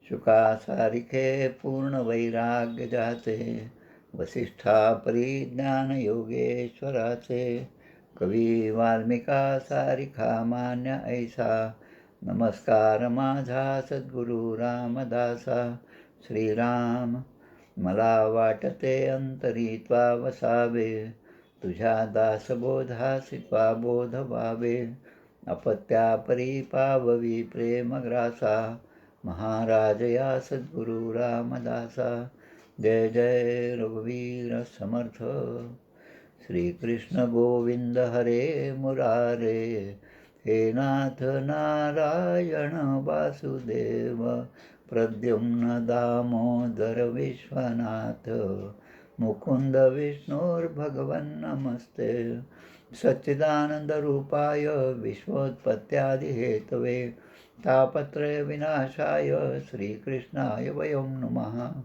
शुकासारिखे पूर्ण वैराग्य जाचे, वसिष्ठा परिज्ञान योगेश्वराचे, कवी वाल्मिका सारिखा मान्य ऐसा, नमस्कार माझा सद्गुरु रामदासा. श्रीराम मला वाटते अंतरी त्वा वसावे, तुझ्या दासबोधासी त्वा बोध व्हावे, अपत्यापरी पाववी प्रेमग्रासा, महाराज या सद्गुरु रामदासा. जय जय रघुवीर समर्थ. श्रीकृष्ण गोविंद हरे मुरारे, हे नाथ नारायण वासुदेव, प्रद्युम्न दामोदर विश्वनाथ, मुकुंद विष्णुर्भगवन् नमस्ते. सच्चिदानंद रूपाय विश्वोत्पत्त्यादिहेतवे, तापत्रय विनाशाय श्रीकृष्णाय वयं नमः.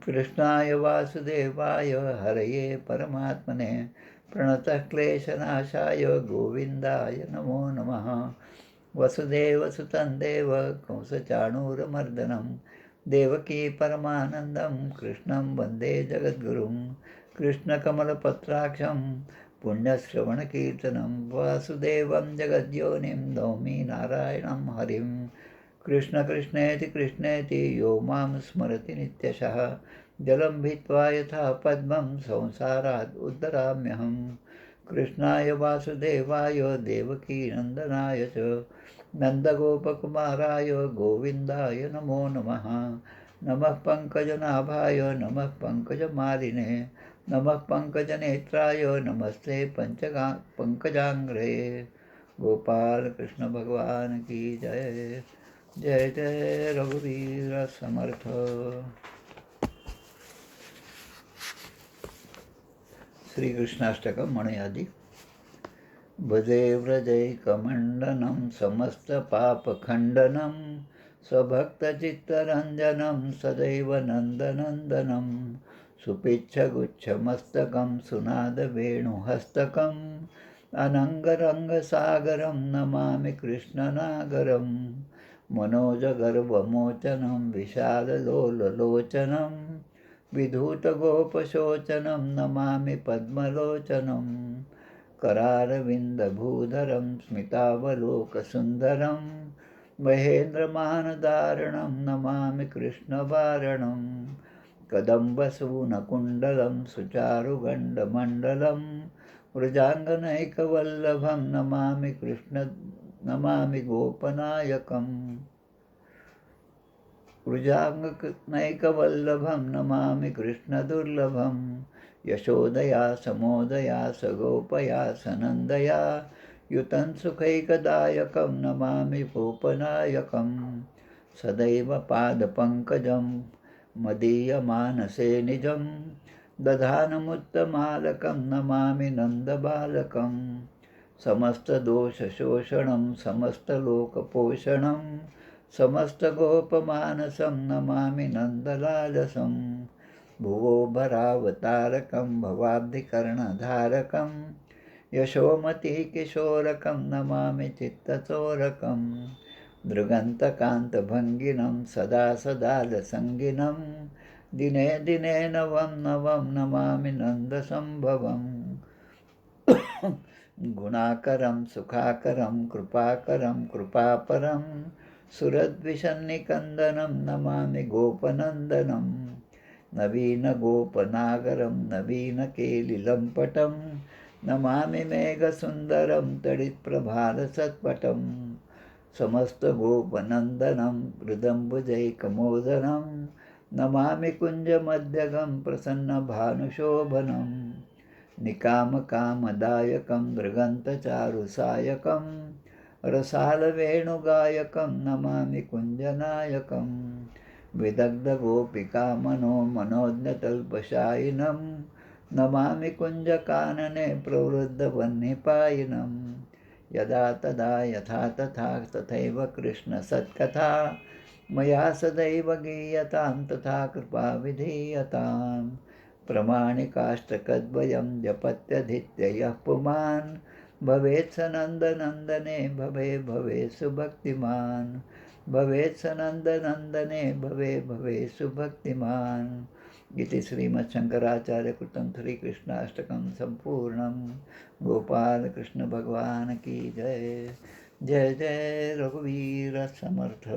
कृष्णाय वासुदेवाय हरये परमात्मने, प्रणतक्लेशनाशाय गोविन्दाय नमो नमः. वसुदेवसुतं देव कंसचाणूरमर्दनं, देवकी परमानन्दं कृष्णं वन्दे जगद्गुरुं. कृष्णकमलपत्राक्षं पुण्यश्रवणकीर्तनं, वासुदेवं जगद्योनिं नौमि नारायणं हरिं. कृष्ण कृष्णेति कृष्णेति यो मां स्मरति नित्यशः, जलं भित्त्वा यथा पद्मं संसारात् उद्धराम्यहं. कृष्णाय वासुदेवाय देवकीनन्दनाय च, नन्दगोपकुमाराय गोविन्दाय नमो नमः. नमः पङ्कजनाभाय नमः पङ्कजमालिने, नमः पङ्कजनेत्राय नमस्ते पंकजांग्रये. गोपाल कृष्ण भगवान की जय. जय जय रघुवीर समर्थ. श्रीकृष्णाष्टकं मणयादि. भजे व्रजैकमण्डनं समस्तपापखण्डनं, स्वभक्तचित्तरञ्जनं सदैव नन्दनन्दनं, सुपिच्छगुच्छमस्तकं सुनादवेणुहस्तकम्, अनङ्गरङ्गसागरं नमामि कृष्णनागरं. मनोजगर्वमोचनं विशाललोललोचनं, विधूतगोपशोचनं नमामि पद्मलोचनं. करारविन्दभूधरं स्मितावलोकसुन्दरं, महेन्द्रमानदारणं नमामि कृष्णवारणं. कदम्बसूनकुण्डलं सुचारुगण्डमण्डलं, वृजाङ्गनैकवल्लभं नमामि गोपनायकम्. वृजाङ्गनैकवल्लभं नमामि कृष्णदुर्लभं, यशोदया समोदया सगोपया सनन्दया, युतं सुखैकदायकं नमामि गोपनायकं. सदैव पादपङ्कजं मदीयमानसे निजं, दधानमुत्तमालकं नमामि नन्दबालकं. समस्तदोषशोषणं समस्तलोकपोषणं, समस्तगोपमानसं नमामि नन्दलालसं. भुवो भरावतारकं भवाब्धिकर्णधारकं, यशोमतीकिशोरकं नमामि चित्तचोरकं. दृगन्तकान्तभङ्गिनं सदा सदालसङ्गिनं, दिने दिने नवं नवं नमामि नन्दसम्भवं. गुणाकरं सुखाकरं कृपाकरं कृपापरं, सुरद्विषन्निकन्दनं नमामि गोपनन्दनं. नवीनगोपनागरं नवीनकेलिलम्पटं, नमामि मेघसुन्दरं तडित्प्रभालसत्पटं. समस्तगोपनन्दनं हृदम्बुजैकमोदनं, नमामि कुञ्जमध्यगं प्रसन्नभानुशोभनं. निकामकामदायकं दृगन्तचारुसायकं, रसालवेणुगायकं नमामि कुञ्जनायकं. विदग्धगोपिकामनो मनोज्ञतल्पशायिनं, नमामि कुञ्जकानने प्रवृद्धवह्निपायिनं. यदा तदा यथा तथा तथैव कृष्णसत्कथा, मया सदैव गीयतां तथा कृपा विधीयताम्. प्रमाणिकाष्टकद्वयं जपत्यधित्ययः पुमान्, भवेत् स नन्दनन्दने भवे भवे सुभक्तिमान्. भवेत्स नंदनंदने भवे भवे सुभक्तिमान. इति श्रीमच्छंकराचार्यकृतं श्रीकृष्णाष्टकं संपूर्णं. गोपाल कृष्ण भगवान की जय. जय जय रघुवीर समर्थ.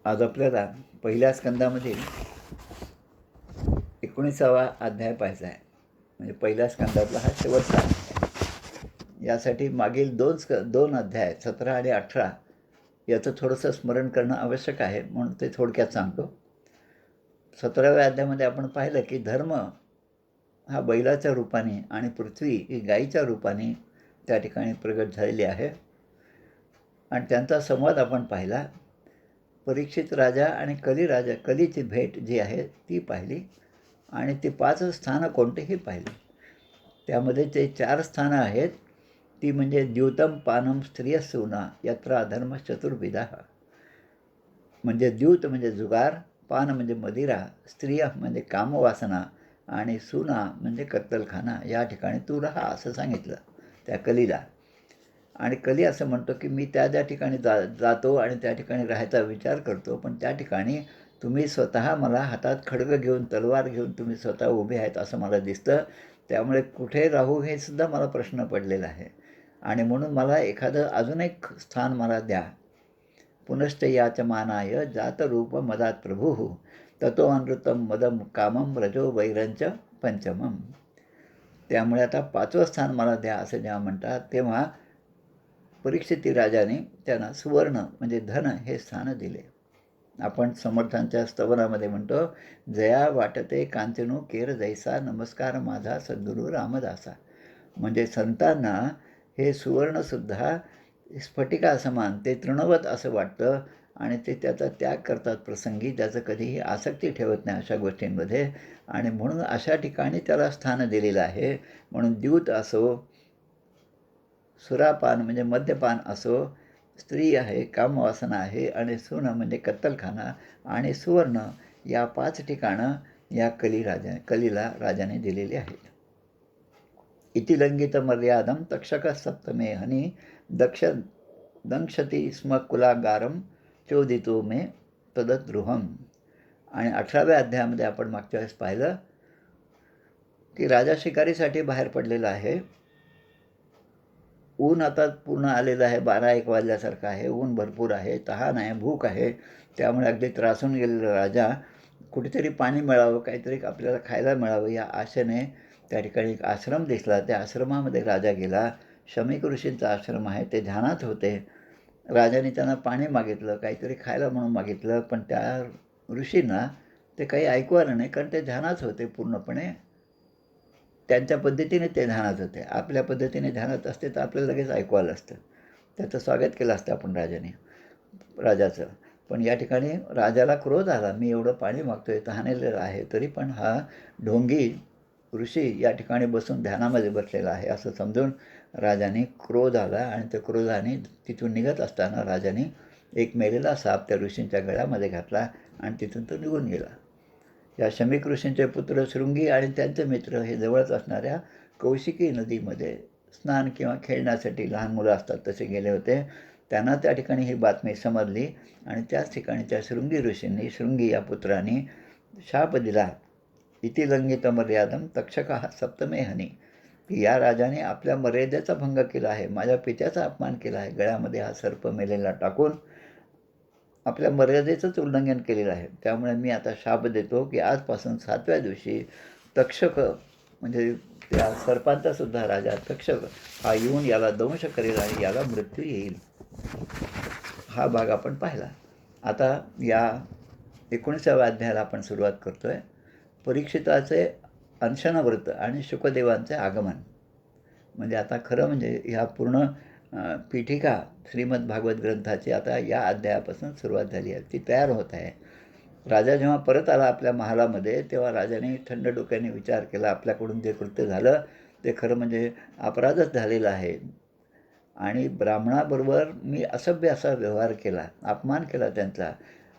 आज आपल्याला पहिल्या स्कंदामधील 19वा अध्याय पाहायचा आहे. म्हणजे पहिल्या स्कंदातला हा शेवटचा अध्याय. यासाठी मागील दोन अध्याय 17 आणि 18 याचं थोडंसं स्मरण करणं आवश्यक आहे, म्हणून ते थोडक्यात सांगतो. 17व्या अध्यायामध्ये आपण पाहिलं की धर्म हा बैलाच्या रूपाने आणि पृथ्वी ही गाईच्या रूपाने त्या ठिकाणी प्रगट झालेली आहे. आणि त्यांचा संवाद आपण पाहिला. परीक्षित राजा आणि कलीची भेट जी आहे ती पाहिली. आणि ती 5 स्थानं कोणतेही पाहिली. त्यामध्ये ते 4 स्थानं आहेत. ती म्हणजे द्यूतम पानम स्त्रियसूना यत्र अधर्म चतुर्विधा. म्हणजे द्यूत म्हणजे जुगार, पान म्हणजे मदिरा, स्त्रिय म्हणजे कामवासना आणि सुना म्हणजे कत्तलखाना. या ठिकाणी तू राहा असं सांगितलं त्या कलीला. आणि कली असं म्हणतो की मी त्या ठिकाणी जातो आणि त्या ठिकाणी राहायचा विचार करतो, पण त्या ठिकाणी तुम्ही स्वतः मला हातात खड्ग घेऊन तलवार घेऊन तुम्ही स्वतः उभे आहेत असं मला दिसतं. त्यामुळे कुठे राहू हे सुद्धा मला प्रश्न पडलेला आहे. आणि म्हणून मला एखादं अजून एक स्थान मला द्या. पुनश्च याचमानाय जातरूप मदात प्रभू ततो अनृतम मदम कामम रजो वैरंच पंचमम. त्यामुळे आता 5वं स्थान मला द्या असं जेव्हा म्हणतात तेव्हा परीक्षिती राजाने त्यांना सुवर्ण म्हणजे धन हे स्थान दिले. आपण समर्थांच्या स्तवनामध्ये म्हणतो, जया वाटते कांचनू केर जैसा नमस्कार माझा सद्गुरू रामदासा. म्हणजे संतांना हे सुवर्णसुद्धा स्फटिका समान ते तृणवत असं वाटतं आणि ते त्याचा त्याग करतात प्रसंगी. त्याचं कधीही आसक्ती ठेवत नाही अशा गोष्टींमध्ये. आणि म्हणून अशा ठिकाणी त्याला स्थान दिलेलं आहे. म्हणून द्यूत असो, सुरापान म्हणजे मद्यपान असो, स्त्री आहे, कामवासना आहे आणि सून म्हणजे कत्तलखाना आणि सुवर्ण या 5 ठिकाणं या कलीला राजाने दिलेली आहेत. इति लंघित मर्यादम तक्षक सप्तमे हनी दंक्षती स्म कुलागारम चोदितो मे तदद्रुहम. आणि 18व्या अध्यायामध्ये आपण मागच्या वेळेस पाहिलं की राजा शिकारीसाठी बाहेर पडलेला आहे. ऊन आता पूर्ण आलेलं आहे, 12-1 वाजल्यासारखं आहे. ऊन भरपूर आहे, तहान आहे, भूक आहे. त्यामुळे अगदी त्रासून गेलेला राजा कुठेतरी पाणी मिळावं, काहीतरी आपल्याला खायला मिळावं या आशेने त्या ठिकाणी एक आश्रम दिसला. त्या आश्रमामध्ये राजा गेला. शमीक ऋषींचा आश्रम आहे. ते ध्यानात होते. राजाने त्यांना पाणी मागितलं, काहीतरी खायला म्हणून मागितलं, पण त्या ऋषींना ते काही ऐकू आलं नाही, कारण ते ध्यानात होते पूर्णपणे. त्यांच्या पद्धतीने ते ध्यानात होते. आपल्या पद्धतीने ध्यानात असते तर आपल्याला लगेच ऐकू आलं असतं. त्याचं स्वागत केलं असतं आपण राजाचं. पण या ठिकाणी राजाला क्रोध आला. मी एवढं पाणी मागतोय, तहानेलेलं आहे, तरी पण हा ढोंगी ऋषी या ठिकाणी बसून ध्यानामध्ये बसलेला आहे असं समजून राजाने क्रोध आला. आणि त्या क्रोधाने तिथून निघत असताना राजाने एक मेलेला साप त्या ऋषींच्या गळ्यामध्ये घातला आणि तिथून तो निघून गेला. या शमीक ऋषींचे पुत्र शृंगी आणि त्यांचे मित्र हे जवळच असणाऱ्या कौशिकी नदीमध्ये स्नान किंवा खेळण्यासाठी, लहान मुलं असतात तसे गेले होते. त्यांना त्या ठिकाणी ही बातमी समजली आणि त्याच ठिकाणी त्या शृंगी ऋषींनी, शृंगी या पुत्रांनी शाप दिला. इति लंघित मर्यादम तक्षकः सप्तमे हनी, की या राजाने आपल्या मर्यादेचा भंग केला आहे, माझ्या पित्याचा अपमान केला आहे. गळ्यामध्ये हा सर्प मेलेला टाकून आपल्या मर्यादेचंच उल्लंघन केलेलं आहे. त्यामुळे मी आता शाप देतो की आजपासून 7व्या दिवशी तक्षक म्हणजे त्या सर्पांचा सुद्धा राजा तक्षक हा येऊन याला दंश करेल आणि याला मृत्यू येईल. हा भाग आपण पाहिला. आता या 19व्या अध्यायाला आपण सुरुवात करतोय. परीक्षिताचे अनशनव्रत आणि शुकदेवांचे आगमन. म्हणजे आता खरं म्हणजे ह्या पूर्ण पीठिका श्रीमद भागवत ग्रंथाची आता या अध्यायापासून सुरुवात झाली आहे. ती तयार होत आहे. राजा जेव्हा परत आला आपल्या महालामध्ये तेव्हा राजाने थंड डोक्याने विचार केला, आपल्याकडून जे कृत्य झालं ते खरं म्हणजे अपराधच झालेला आहे. आणि ब्राह्मणाबरोबर मी असभ्य असा व्यवहार केला, अपमान केला त्यांचा,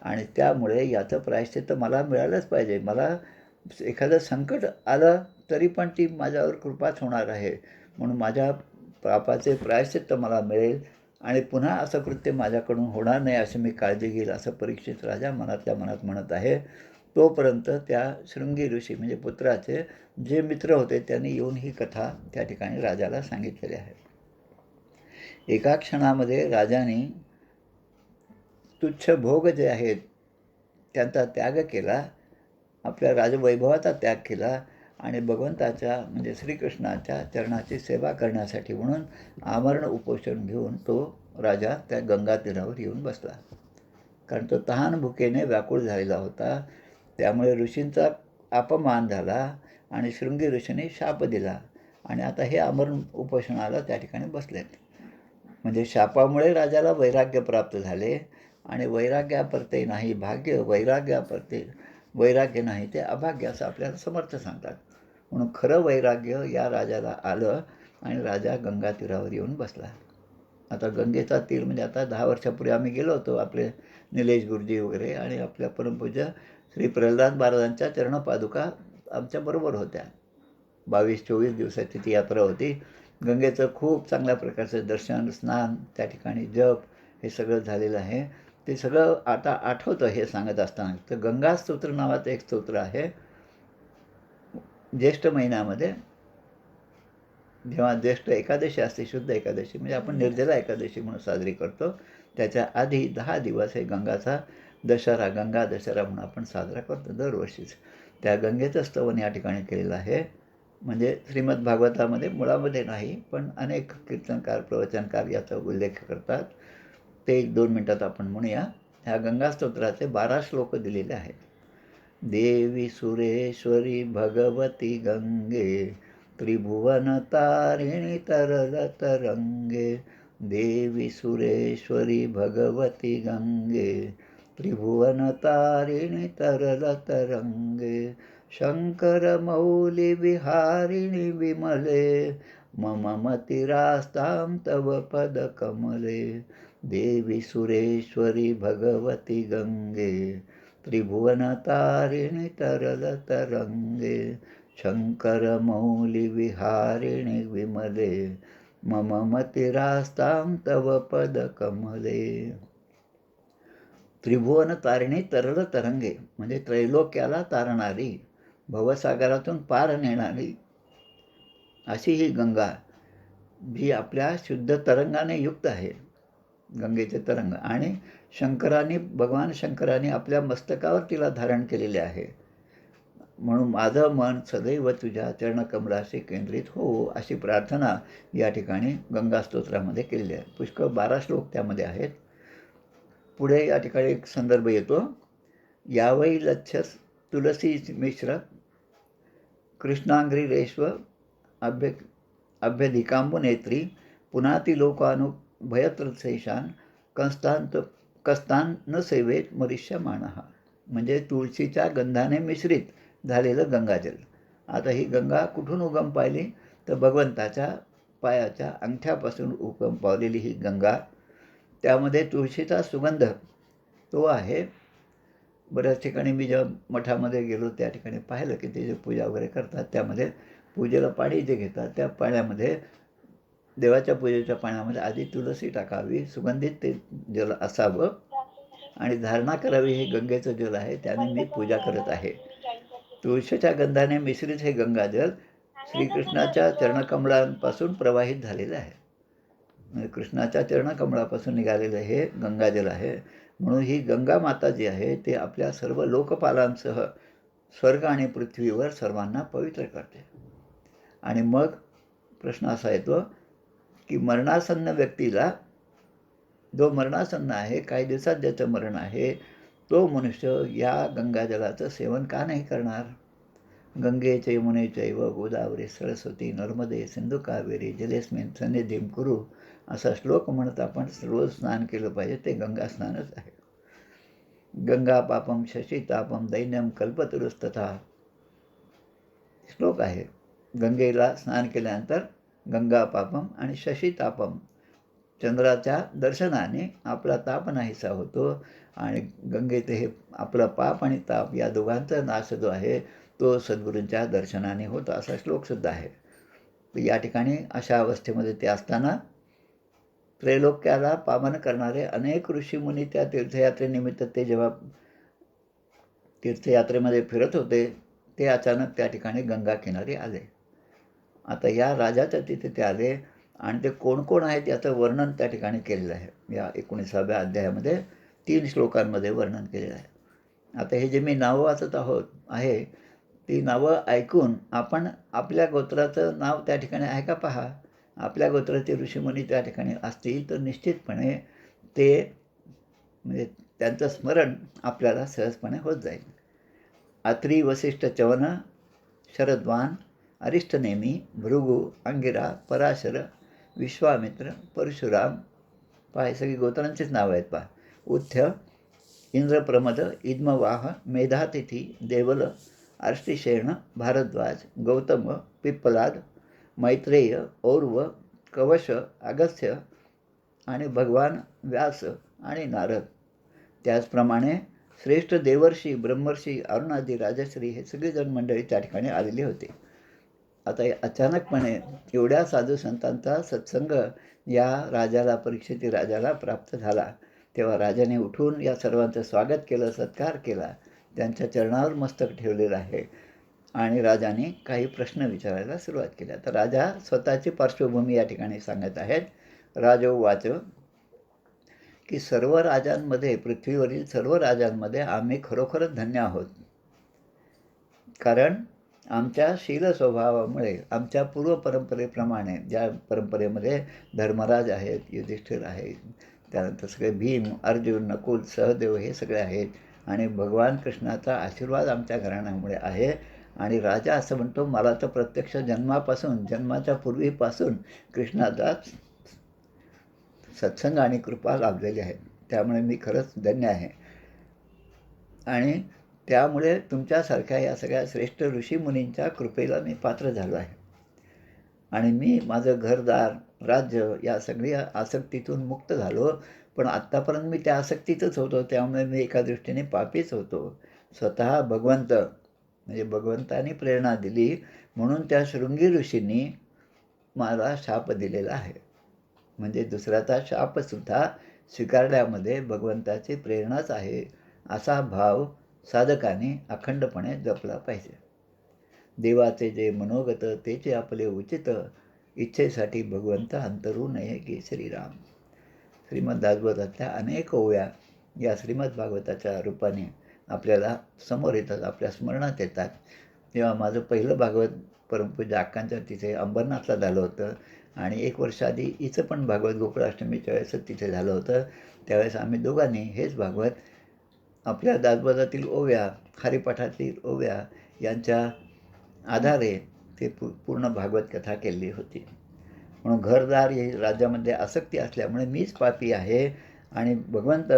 आणि त्यामुळे याचं प्रायश्चित्त मला मिळालंच पाहिजे. मला एखादं संकट आलं तरी पण ती माझ्यावर कृपाच होणार आहे, म्हणून माझ्या पापाचे प्रायश्चित्त मला मिळेल आणि पुन्हा असं कृत्य माझ्याकडून होणार नाही अशी मी काळजी घेईल, असं परीक्षित राजा मनातल्या मनात म्हणत आहे. तोपर्यंत त्या शृंगी ऋषी म्हणजे पुत्राचे जे मित्र होते त्यांनी येऊन ही कथा त्या ठिकाणी राजाला सांगितलेली आहे. एका क्षणामध्ये राजाने तुच्छ भोग जे आहेत त्यांचा त्याग केला, आपल्या राजवैभवाचा त्याग केला आणि भगवंताच्या म्हणजे श्रीकृष्णाच्या चरणाची सेवा करण्यासाठी म्हणून आमरण उपोषण घेऊन तो राजा त्या गंगा तीरावर येऊन बसला. कारण तो तहान भुकेने व्याकुळ झालेला होता. त्यामुळे ऋषींचा अपमान झाला आणि शृंगी ऋषीने शाप दिला आणि आता हे आमरण उपोषणाला त्या ठिकाणी बसलेत. म्हणजे शापामुळे राजाला वैराग्य प्राप्त झाले आणि वैराग्यापरते नाही भाग्य, वैराग्य नाही ते अभाग्य असं आपल्याला समर्थ सांगतात. म्हणून खरं वैराग्य या राजाला आलं आणि राजा गंगा तीरावर येऊन बसला. आता गंगेचा तीर म्हणजे आता 10 वर्षापूर्वी आम्ही गेलो होतो, आपले निलेश गुरुजी वगैरे आणि आपल्या परमपूज्य श्री प्रल्हाद महाराजांच्या चरणपादुका आमच्याबरोबर होत्या. 22-24 दिवसाची ती यात्रा होती. गंगेचं खूप चांगल्या प्रकारचं दर्शन, स्नान, त्या ठिकाणी जप हे सगळं झालेलं आहे. ते सगळं आता आठवतं हे सांगत असताना. तर गंगा स्तोत्र नावाचं एक स्तोत्र आहे. ज्येष्ठ महिन्यामध्ये जेव्हा ज्येष्ठ एकादशी असते, शुद्ध एकादशी म्हणजे आपण निर्जला एकादशी म्हणून साजरी करतो, त्याच्या आधी 10 दिवस हे गंगा दशहरा म्हणून आपण साजरा करतो दरवर्षीच. त्या गंगेचं स्तवन या ठिकाणी केलेलं आहे. म्हणजे श्रीमद भागवतामध्ये मुळामध्ये नाही, पण अनेक कीर्तनकार, प्रवचनकार याचा उल्लेख करतात. ते 1-2 मिनटात आपण म्हणूया. ह्या गंगा स्तोत्राचे 12 श्लोक दिलेले आहेत. देवी सुरेश्वरी भगवती गंगे, त्रिभुवन तारिणी तरलत रंगे. देवी सुरेश्वरी भगवती गंगे, त्रिभुवन तारिणी तरलत रंगे. शंकर मौली विहारिणी विमले, मम मतिरास्तां तव पद कमले. देवी सुरेश्वरी भगवती गंगे, त्रिभुवन तारिणी तरलत रंगे. शंकर मौली विहारिणी विमले, मम मतिरास्तां तव पद कमले. त्रिभुवन तारिणी तरल तरंगे म्हणजे त्रैलोक्याला तारणारी, भवसागरातून पार नेणारी अशी ही गंगा, जी आपल्या शुद्ध तरंगाने युक्त आहे. गंगेचे तरंग आणि भगवान शंकराने आपल्या मस्तकावर तिला धारण केलेले आहे. म्हणून माझं मन सदैव तुझ्या चरणकमलाशी केंद्रित हो अशी प्रार्थना या ठिकाणी गंगा स्तोत्रामध्ये केलेली आहे. पुष्कळ 12 श्लोक त्यामध्ये आहेत. पुढे या ठिकाणी एक संदर्भ येतो. यावै लच्छस तुलसी मिश्र, कृष्णांग्री रेश्व अभ्यधिकांबुनेत्री, पुनाती लोकानुभयत्रशेषान, कस्तान न सेवेत मरिष्यमाणः. म्हणजे तुळशीच्या गंधाने मिश्रित झालेलं गंगाजल. आता ही गंगा कुठून उगम पावली तर भगवंताच्या पायाच्या अंगठ्यापासून उगम पावलेली ही गंगा. त्यामध्ये तुळशीचा सुगंध तो आहे. बऱ्याच ठिकाणी मी जेव्हा मठामध्ये गेलो त्या ठिकाणी पाहिलं की ते जे पूजा वगैरे करतात त्यामध्ये पूजेला पाणी जे घेतात त्या पाण्यामध्ये, देवाच्या पूजेच्या पाण्यामध्ये आधी तुळसी टाकावी, सुगंधित ते जल असावं आणि धारणा करावी. हे गंगेचं जल आहे, त्याने मी पूजा करत आहे. तुळशीच्या गंधाने मिश्रित हे गंगाजल श्रीकृष्णाच्या चरणकमळांपासून प्रवाहित झालेलं आहे. म्हणजे कृष्णाच्या चरणकमळापासून निघालेलं हे गंगाजल आहे. म्हणून ही गंगा माता जी आहे ते आपल्या सर्व लोकपालांसह स्वर्ग आणि पृथ्वीवर सर्वांना पवित्र करते. आणि मग प्रश्न असा येतो की मरणासन्न व्यक्तीला, जो मरणासन्न आहे, काही दिवसात ज्याचं मरण आहे, तो मनुष्य या गंगाजलाचं सेवन का नाही करणार? गंगे च यमुने चैव गोदावरी सरस्वती नर्मदे सिंधू कावेरी जलेस्मिन् सन्निधिं कुरु असा श्लोक म्हणत आपण रोज स्नान केलं पाहिजे. ते गंगा स्नानच आहे. गंगा पापम शशीतापम दैन्यम कल्पतरुस्तथा श्लोक आहे. गंगेला स्नान केल्यानंतर गंगा पापम आणि शशीतापम, चंद्राच्या दर्शनाने आपला ताप नाहीसा होतो आणि गंगेत हे आपला पाप आणि ताप या दोघांचा नाश जो आहे तो सद्गुरूंच्या दर्शनाने होतो, असा श्लोकसुद्धा आहे. या ठिकाणी अशा अवस्थेमध्ये ते असताना त्रैलोक्याला पावन करणारे अनेक ऋषीमुनी त्या तीर्थयात्रेनिमित्त ते जेव्हा तीर्थयात्रेमध्ये फिरत होते, ते अचानक त्या ठिकाणी गंगा किनारी आले. आता या राजाच्या तिथे ते आले आणि ते कोण कोण आहेत याचं वर्णन त्या ठिकाणी केलेलं आहे. या 19व्या अध्यायामध्ये 3 श्लोकांमध्ये वर्णन केलेलं आहे. आता हे जे मी नावं वाचत आहे, ती नावं ऐकून आपण आपल्या गोत्राचं नाव त्या ठिकाणी आहे का पहा. आपल्या गोत्राचे ऋषीमुनी त्या ठिकाणी असतील तर निश्चितपणे ते म्हणजे त्यांचं स्मरण आपल्याला सहजपणे होत जाईल. अत्री, वसिष्ठ, च्यवन, शरद्वान, अरिष्टनेमी, भृगु, अंगिरा, पराशर, विश्वामित्र, परशुराम, पहा हे सगळी गोत्रांचीच नावं आहेत पहा. उथ्य, इंद्रप्रमद, इद्मवाह, मेधातिथी, देवल, अर्ष्टिशेण, भारद्वाज, गौतम, पिप्पलाद, मैत्रेय, और्व, कवश, अगस्त्य आणि भगवान व्यास आणि नारद. त्याचप्रमाणे श्रेष्ठ देवर्षी, ब्रह्मर्षी, अरुणादी, राजश्री हे सगळेजण मंडळी त्या ठिकाणी आलेली होती. आता अचानकपणे एवढ्या साधू संतांचा सत्संग या राजाला, परीक्षित राजाला प्राप्त झाला. तेव्हा राजाने उठून या सर्वांचं स्वागत केलं, सत्कार केला, त्यांच्या चरणावर मस्तक ठेवलेलं आहे आणि राजाने काही प्रश्न विचारायला सुरुवात केली. तर राजा स्वतःची पार्श्वभूमी या ठिकाणी सांगत आहेत. राजोवाच की सर्व राजांमध्ये, पृथ्वीवरील सर्व राजांमध्ये आम्ही खरोखरच धन्य आहोत. कारण आमच्या शील स्वभावामुळे, आमच्या पूर्व परंपरेप्रमाणे, ज्या परंपरेमध्ये धर्मराज आहेत, युधिष्ठिर आहेत, त्यानंतर सगळे भीम, अर्जुन, नकुल, सहदेव हे सगळे आहेत आणि भगवान कृष्णाचा आशीर्वाद आमच्या घराण्यामुळे आहे. आणि राजा असं म्हणतो, मला तर प्रत्यक्ष जन्मापासून, जन्माच्या पूर्वीपासून कृष्णाचा सत्संग आणि कृपा लाभलेली आहे. त्यामुळे मी खरंच धन्य आहे आणि त्यामुळे तुमच्यासारख्या या सगळ्या श्रेष्ठ ऋषीमुनींच्या कृपेला मी पात्र झालो आहे आणि मी माझं घरदार, राज्य या सगळ्या आसक्तीतून मुक्त झालो. पण आत्तापर्यंत मी त्या आसक्तीतच होतो, त्यामुळे मी एका दृष्टीने पापीच होतो. स्वतः भगवंत म्हणजे भगवंतानी प्रेरणा दिली म्हणून त्या शृंगी ऋषींनी मला शाप दिलेला आहे. म्हणजे दुसऱ्याचा शापसुद्धा स्वीकारण्यामध्ये भगवंताची प्रेरणाच आहे, असा भाव साधकाने अखंडपणे जपला पाहिजे. देवाचे जे मनोगत तेचे आपले उचित, इच्छेसाठी भगवंत अंतरू नये की श्रीराम. श्रीमद भागवतातल्या अनेक ओव्या या श्रीमद भागवताच्या रूपाने आपल्याला समोर येतात, आपल्या स्मरणात येतात. तेव्हा माझं पहिलं भागवत परमपूज्य अक्कांच्या तिथे अंबरनाथला झालं होतं आणि 1 वर्ष आधी हिचं पण भागवत गोकुळाष्टमीच्या वेळेसच तिथे झालं होतं. त्यावेळेस आम्ही दोघांनी हेच भागवत आपल्या दासबोधातील ओव्या, हरिपाठातील ओव्या यांच्या आधारे ते पूर्ण भागवत कथा केलेली होती. म्हणून घरदार ही राज्यामध्ये आसक्ती असल्यामुळे मीच पापी आहे आणि भगवंत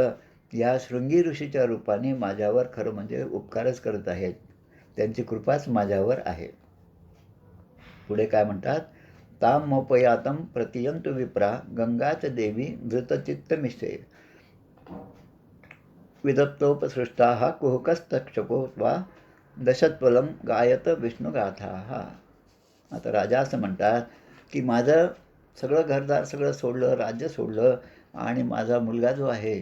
या शृंगी ऋषीच्या रूपाने माझ्यावर खरं म्हणजे उपकारच करत आहेत. त्यांची कृपाच माझ्यावर आहे. पुढे काय म्हणतात, ताम मोपयातम प्रतियंतु विप्रा गंगाच देवी धृतचित्तमिषे विदत्तोपसृष्टा कुहकस्तक्षको वा दशत्वलम गायत विष्णुगाथा. आता राजा असं म्हणतात की माझं सगळं घरदार सगळं सोडलं, राज्य सोडलं आणि माझा मुलगा जो आहे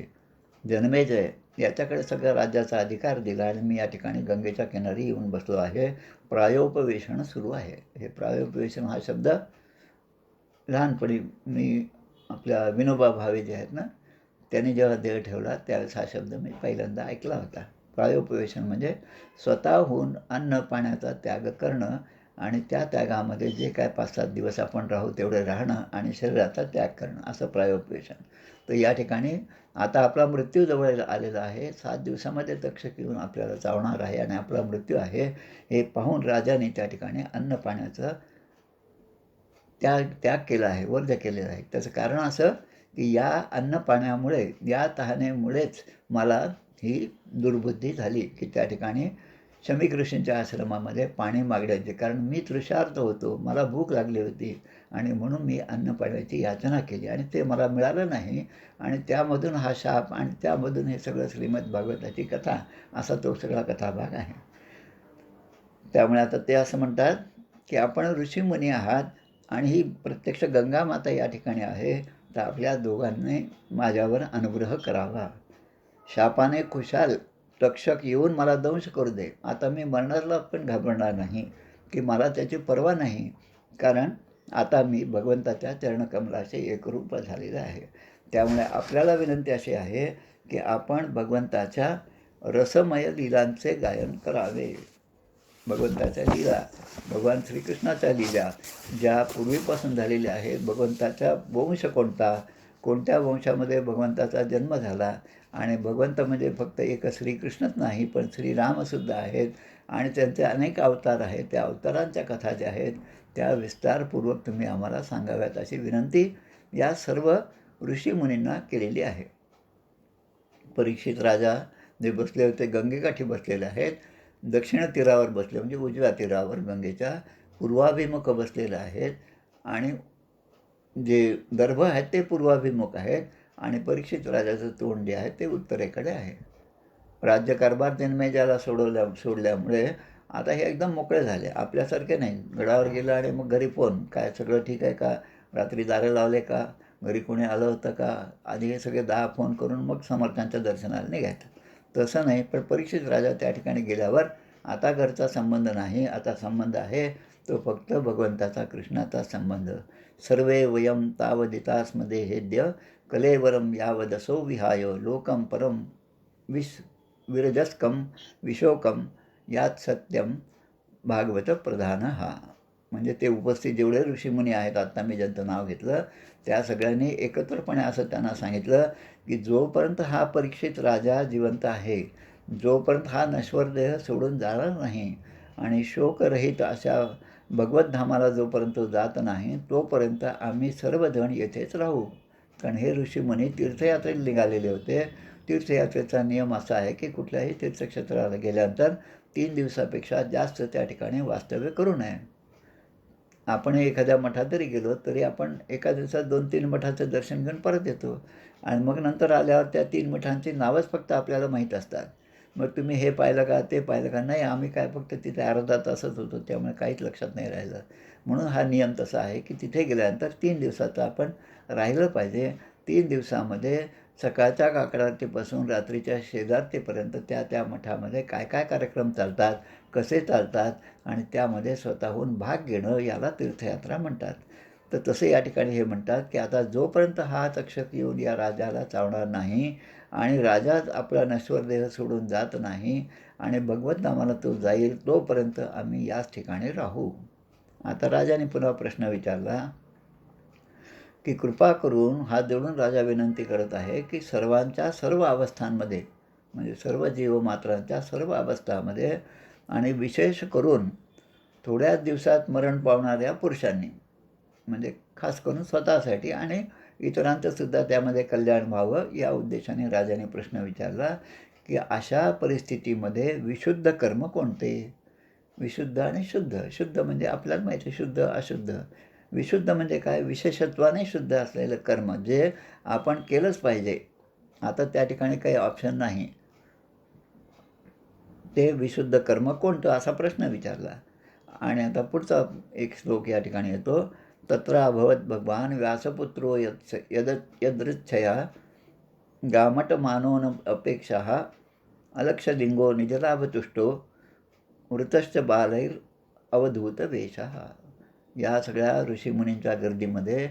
जनमेजय याच्याकडे सगळं राज्याचा अधिकार दिला आणि मी या ठिकाणी गंगेच्या किनारी येऊन बसलो आहे. प्रायोपवेशण सुरू आहे. हे प्रायोपवेशण हा शब्द लहानपणी मी आपल्या विनोबा भावे जे आहेत ना, त्यांनी जेव्हा देह ठेवला त्यावेळेस हा शब्द मी पहिल्यांदा ऐकला होता. प्रायोपवेशण म्हणजे स्वतःहून अन्न पाण्याचा त्याग करणं आणि त्या त्यागामध्ये जे काय 5-7 दिवस आपण राहू तेवढे राहणं आणि शरीराचा त्याग करणं, असं प्रायोपवेशण. तर या ठिकाणी आता आपला मृत्यू जवळ आलेला आहे. 7 दिवसामध्ये तक्षक येऊन आपल्याला चावणार आहे आणि आपला मृत्यू आहे हे पाहून राजाने त्या ठिकाणी अन्न पाण्याचं त्याग केला आहे, वर्ज केलेला आहे. त्याचं कारण असं की या अन्न पाण्यामुळे, या तहानेमुळेच मला ही दुर्बुद्धी झाली की त्या ठिकाणी शमीक ऋषींच्या आश्रमामध्ये पाणी मागण्याचे, कारण मी तृषार्त होतो, मला भूक लागली होती आणि म्हणून मी अन्न पाण्याची याचना केली आणि ते मला मिळालं नाही आणि त्यामधून हा शाप आणि त्यामधून हे सगळं श्रीमद भागवताची कथा, असा तो सगळा कथाभाग आहे. त्यामुळे आता ते असं म्हणतात, की आपण ऋषीमुनी आहात आणि ही प्रत्यक्ष गंगा माता या ठिकाणी आहे, तर आपल्या दोघांनी माझ्यावर अनुग्रह करावा. शापाने खुशाल तक्षक येऊन मला दंश करू दे. आता मी मरणाला पण घाबरणार नाही, की मला त्याची पर्वा नाही. कारण आता मी भगवंताच्या चरणकमलाशी एकरूप झालेलं आहे. त्यामुळे आपल्याला विनंती अशी आहे, की आपण भगवंताच्या रसमय लीलांचे गायन करावे. भगवंताच्या लीला, भगवान श्रीकृष्णाच्या लीला ज्या पूर्वीपासून झालेल्या आहेत, भगवंताचा वंश कोणता, कोणत्या वंशामध्ये भगवंताचा जन्म झाला, आणि भगवंत म्हणजे फक्त एक श्रीकृष्णच नाही, पण श्रीरामसुद्धा आहेत आणि त्यांचे अनेक अवतार आहेत. त्या अवतारांच्या कथा ज्या आहेत त्या विस्तारपूर्वक तुम्ही आम्हाला सांगाव्यात अशी विनंती या सर्व ऋषीमुनींना केलेली आहे. परीक्षित राजा जे बसले होते गंगेकाठी बसलेले आहेत, दक्षिण तीरावर बसले म्हणजे उजव्या तीरावर गंगेच्या पूर्वाभिमुख बसलेले आहेत, आणि जे दर्भ आहेत ते पूर्वाभिमुख आहेत, आणि परीक्षित राजाचं तोंड जे आहे ते उत्तरेकडे आहे. राज्यकारभार जन्मेजयाला सोडल्यामुळे आता हे एकदम मोकळे झाले. आपल्यासारखे नाही, गडावर गेलं आणि मग घरी फोन, काय सगळं ठीक आहे का, रात्री दारं लावले का, घरी कोणी आलं होतं का, आधी हे सगळे 10 फोन करून मग समर्थांच्या दर्शनाला निघायचं. तसं नाही, पण परीक्षित राजा त्या ठिकाणी गेल्यावर आता घरचा संबंध नाही, आता संबंध आहे तो फक्त भगवंताचा, कृष्णाचा संबंध. सर्वे वयम तावदितास्मदे हेद्य कलेवरम यावदसो विहाय लोकम परम विरजस्कम विशोकम यात सत्यम भागवत प्रधान हा. म्हणजे ते उपस्थित जेवढे ऋषीमुनी आहेत, आत्ता मी ज्यांचं नाव घेतलं त्या सगळ्यांनी एकत्रपणे असं त्यांना सांगितलं, की जोपर्यंत हा परीक्षित राजा जिवंत आहे, जोपर्यंत हा नश्वर देह सोडून जाणार नाही आणि शोकरहित अशा भगवतधामाला जोपर्यंत जात नाही, तोपर्यंत आम्ही सर्वजण येथेच राहू. कारण हे ऋषीमुनी तीर्थयात्रेला निघालेले होते. तीर्थयात्रेचा नियम असा आहे, की कुठल्याही तीर्थक्षेत्राला गेल्यानंतर 3 दिवसापेक्षा जास्त त्या ठिकाणी वास्तव्य करू नये. आपण एखाद्या मठात जरी गेलो तरी आपण एका दिवसात 2-3 मठाचं दर्शन घेऊन परत येतो, आणि मग नंतर आल्यावर त्या 3 मठांची नावच फक्त आपल्याला माहीत असतात. मग तुम्ही हे पाहिलं का, ते पाहिलं का, नाही आम्ही काय फक्त तिथे अर्धा तासच होतो, त्यामुळे काहीच लक्षात नाही राहिलं. म्हणून हा नियम तसा आहे, की तिथे गेल्यानंतर 3 दिवसाचं आपण राहिलं पाहिजे. 3 दिवसामध्ये सकाळच्या काकडारतीपासून रात्रीच्या शेजारतीपर्यंत त्या त्या मठामध्ये काय काय कार्यक्रम चालतात, कसे चालतात, आणि त्यामध्ये स्वतःहून भाग घेणं याला तीर्थयात्रा म्हणतात. तर तसे या ठिकाणी हे म्हणतात, की आता जोपर्यंत हा तक्षक येऊन या राजाला चावणार नाही आणि राजा आपला नश्वर देह सोडून जात नाही आणि भगवत नामाला तो जाईल, तोपर्यंत आम्ही याच ठिकाणी राहू. आता राजाने पुन्हा प्रश्न विचारला, की कृपा करून हात जोडून राजा विनंती करत आहे, की सर्वांच्या सर्व अवस्थांमध्ये, म्हणजे सर्व जीवमात्रांच्या सर्व अवस्थामध्ये, आणि विशेष करून थोड्याच दिवसात मरण पावणाऱ्या पुरुषांनी, म्हणजे खास करून स्वतःसाठी आणि इतरांचंसुद्धा त्यामध्ये कल्याण व्हावं या उद्देशाने राजाने प्रश्न विचारला, की अशा परिस्थितीमध्ये विशुद्ध कर्म कोणते? विशुद्ध आणि शुद्ध. शुद्ध म्हणजे आपल्याला माहिती आहे, शुद्ध अशुद्ध. विशुद्ध म्हणजे काय? विशेषत्वाने शुद्ध असलेलं कर्म जे आपण केलंच पाहिजे. आता त्या ठिकाणी काही ऑप्शन नाही. ते विशुद्ध कर्म कोणतं असा प्रश्न विचारला. आणि आता पुढचा एक श्लोक या ठिकाणी येतो. तत्र अभवत भगवान व्यासपुत्रो यदृच्छया गामटमानोन अपेक्षाः अलक्षलिंगो निजलाभतुष्टो वृतश्च बालैर अवधूत वेषः. या सगळ्या ऋषीमुनींच्या गर्दीमध्ये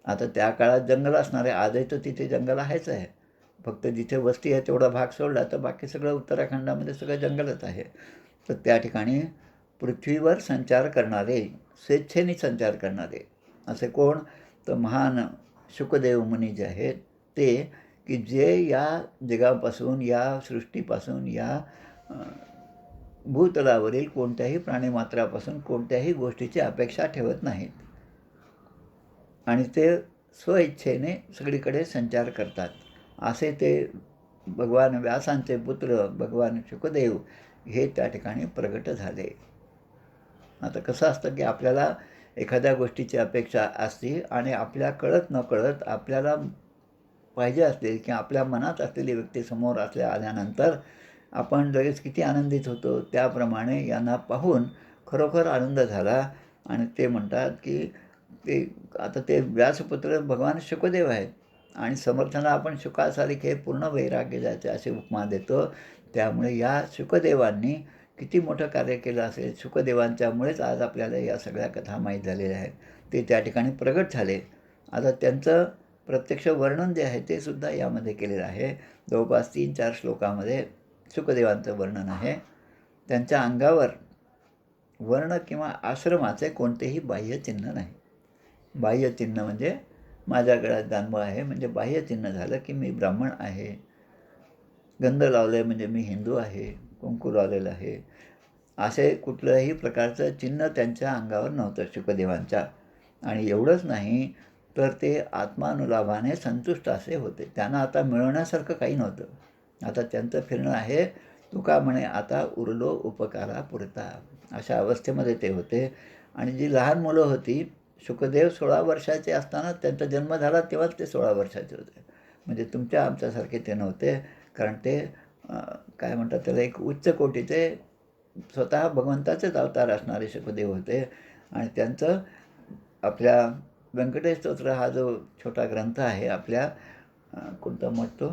आता त्या काळात जंगल असणारे, आजही तर तिथे जंगल आहेच आहे. फक्त जिथे वस्ती आहे तेवढा भाग सोडला तर बाकी सगळं उत्तराखंडामध्ये सगळं जंगलच आहे. तर त्या ठिकाणी पृथ्वीवर संचार करणारे, स्वेच्छेने संचार करणारे असे कोण? तर महान शुकदेव मुनी जे आहेत ते, की जे या जगापासून, या सृष्टीपासून, या भूतलावरील कोणत्याही प्राणीमात्रापासून कोणत्याही गोष्टीची अपेक्षा ठेवत नाहीत, आणि ते स्वइच्छेने सगळीकडे संचार करतात. असे ते भगवान व्यासांचे पुत्र भगवान शुकदेव हे त्या ठिकाणी प्रगट झाले. आता कसं असतं, की आपल्याला एखाद्या गोष्टीची अपेक्षा असते आणि आपल्या कळत नकळत आपल्याला पाहिजे असलेली किंवा आपल्या मनात असलेली व्यक्ती समोर आल्यानंतर आपण लगेच किती आनंदित होतो, त्याप्रमाणे यांना पाहून खरोखर आनंद झाला. आणि ते म्हणतात की ते आता ते व्यासपुत्र भगवान शुकदेव आहेत आणि समर्थांना आपण शुकासारिखे पूर्ण वैराग्य जायचे अशी उपमा देतो. त्यामुळे या शुकदेवांनी किती मोठं कार्य केलं असेल. शुकदेवांच्यामुळेच आज आपल्याला या सगळ्या कथा माहीत झालेल्या आहेत. ते त्या ठिकाणी प्रगट झाले. आता त्यांचं प्रत्यक्ष वर्णन जे आहे ते सुद्धा यामध्ये केलेलं आहे. जवळपास 3-4 श्लोकामध्ये शुकदेवांचं वर्णन आहे. त्यांच्या अंगावर वर्ण किंवा आश्रमाचे कोणतेही बाह्यचिन्ह नाही. बाह्यचिन्ह म्हणजे माझ्या गळ्यात जानवं आहे म्हणजे बाह्यचिन्ह झालं की मी ब्राह्मण आहे. गंध लावले म्हणजे मी हिंदू आहे. कुंकू लावलेलं आहे. असे कुठल्याही प्रकारचं चिन्ह त्यांच्या अंगावर नव्हतं शुकदेवांच्या. आणि एवढंच नाही तर ते आत्मानुलाभाने संतुष्ट असे होते. त्यांना आता मिळवण्यासारखं काही नव्हतं. आता त्यांचं फिरणं आहे. तुका म्हणे आता उरलो उपकारा पुरता, अशा अवस्थेमध्ये ते होते. आणि जी लहान मुलं होती, शुकदेव 16 वर्षाचे असताना त्यांचा जन्म झाला तेव्हाच ते 16 वर्षाचे होते. म्हणजे तुमच्या आमच्यासारखे ते नव्हते. कारण ते काय म्हणतात त्याला एक उच्च कोटीचे स्वतः भगवंताचेच अवतार असणारे शुकदेव होते. आणि त्यांचं आपल्या व्यंकटेश स्तोत्र हा जो छोटा ग्रंथ आहे आपल्या कोणता मठ तो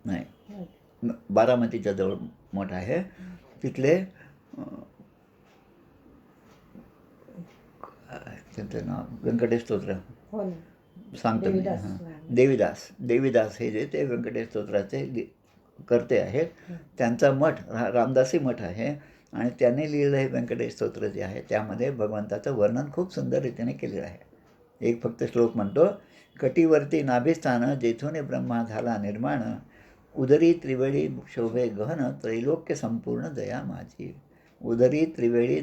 नाही बारामतीच्या जवळ मठ आहे. तिथले त्यांचं नाव व्यंकटेश स्तोत्र सांगतो मी. देवीदास हे जे ते व्यंकटेश स्तोत्राचे करते आहेत. त्यांचा मठ रामदासी मठ आहे. आणि त्यांनी लिहिलेलं हे व्यंकटेश स्तोत्र जे आहे त्यामध्ये भगवंताचं वर्णन खूप सुंदर रीतीने केलेलं आहे. एक फक्त श्लोक म्हणतो, कटिवर्ती नाभिस्थान जेथून ब्रह्मा झाला निर्माण, उदरी त्रिवेळी शोभे गहन त्रैलोक्य संपूर्ण दया माझी. उदरी त्रिवेळी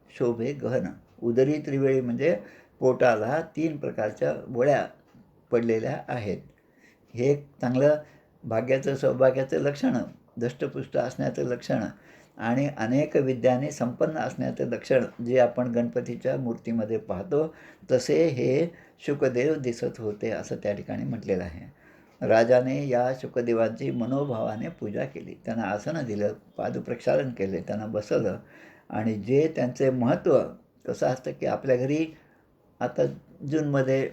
शोभे गहन. उदरी त्रिवेळी म्हणजे पोटाला 3 प्रकारच्या गोळ्या पडलेल्या आहेत. हे एक चांगलं भाग्याचं सौभाग्याचं लक्षण, दष्टपुष्ट असण्याचं लक्षण आणि अनेक विद्यांनी संपन्न असण्याचं लक्षण जे आपण गणपतीच्या मूर्तीमध्ये पाहतो तसे हे शुकदेव दिसत होते असं त्या ठिकाणी म्हटलेलं आहे. राजाने या शुकदेवांची मनोभावाने पूजा केली. त्यांना आसनं दिलं, पादप्रक्षालन केले, त्यांना बसवलं. आणि जे त्यांचे महत्त्व कसं असतं की आपल्या घरी आता जूनमध्ये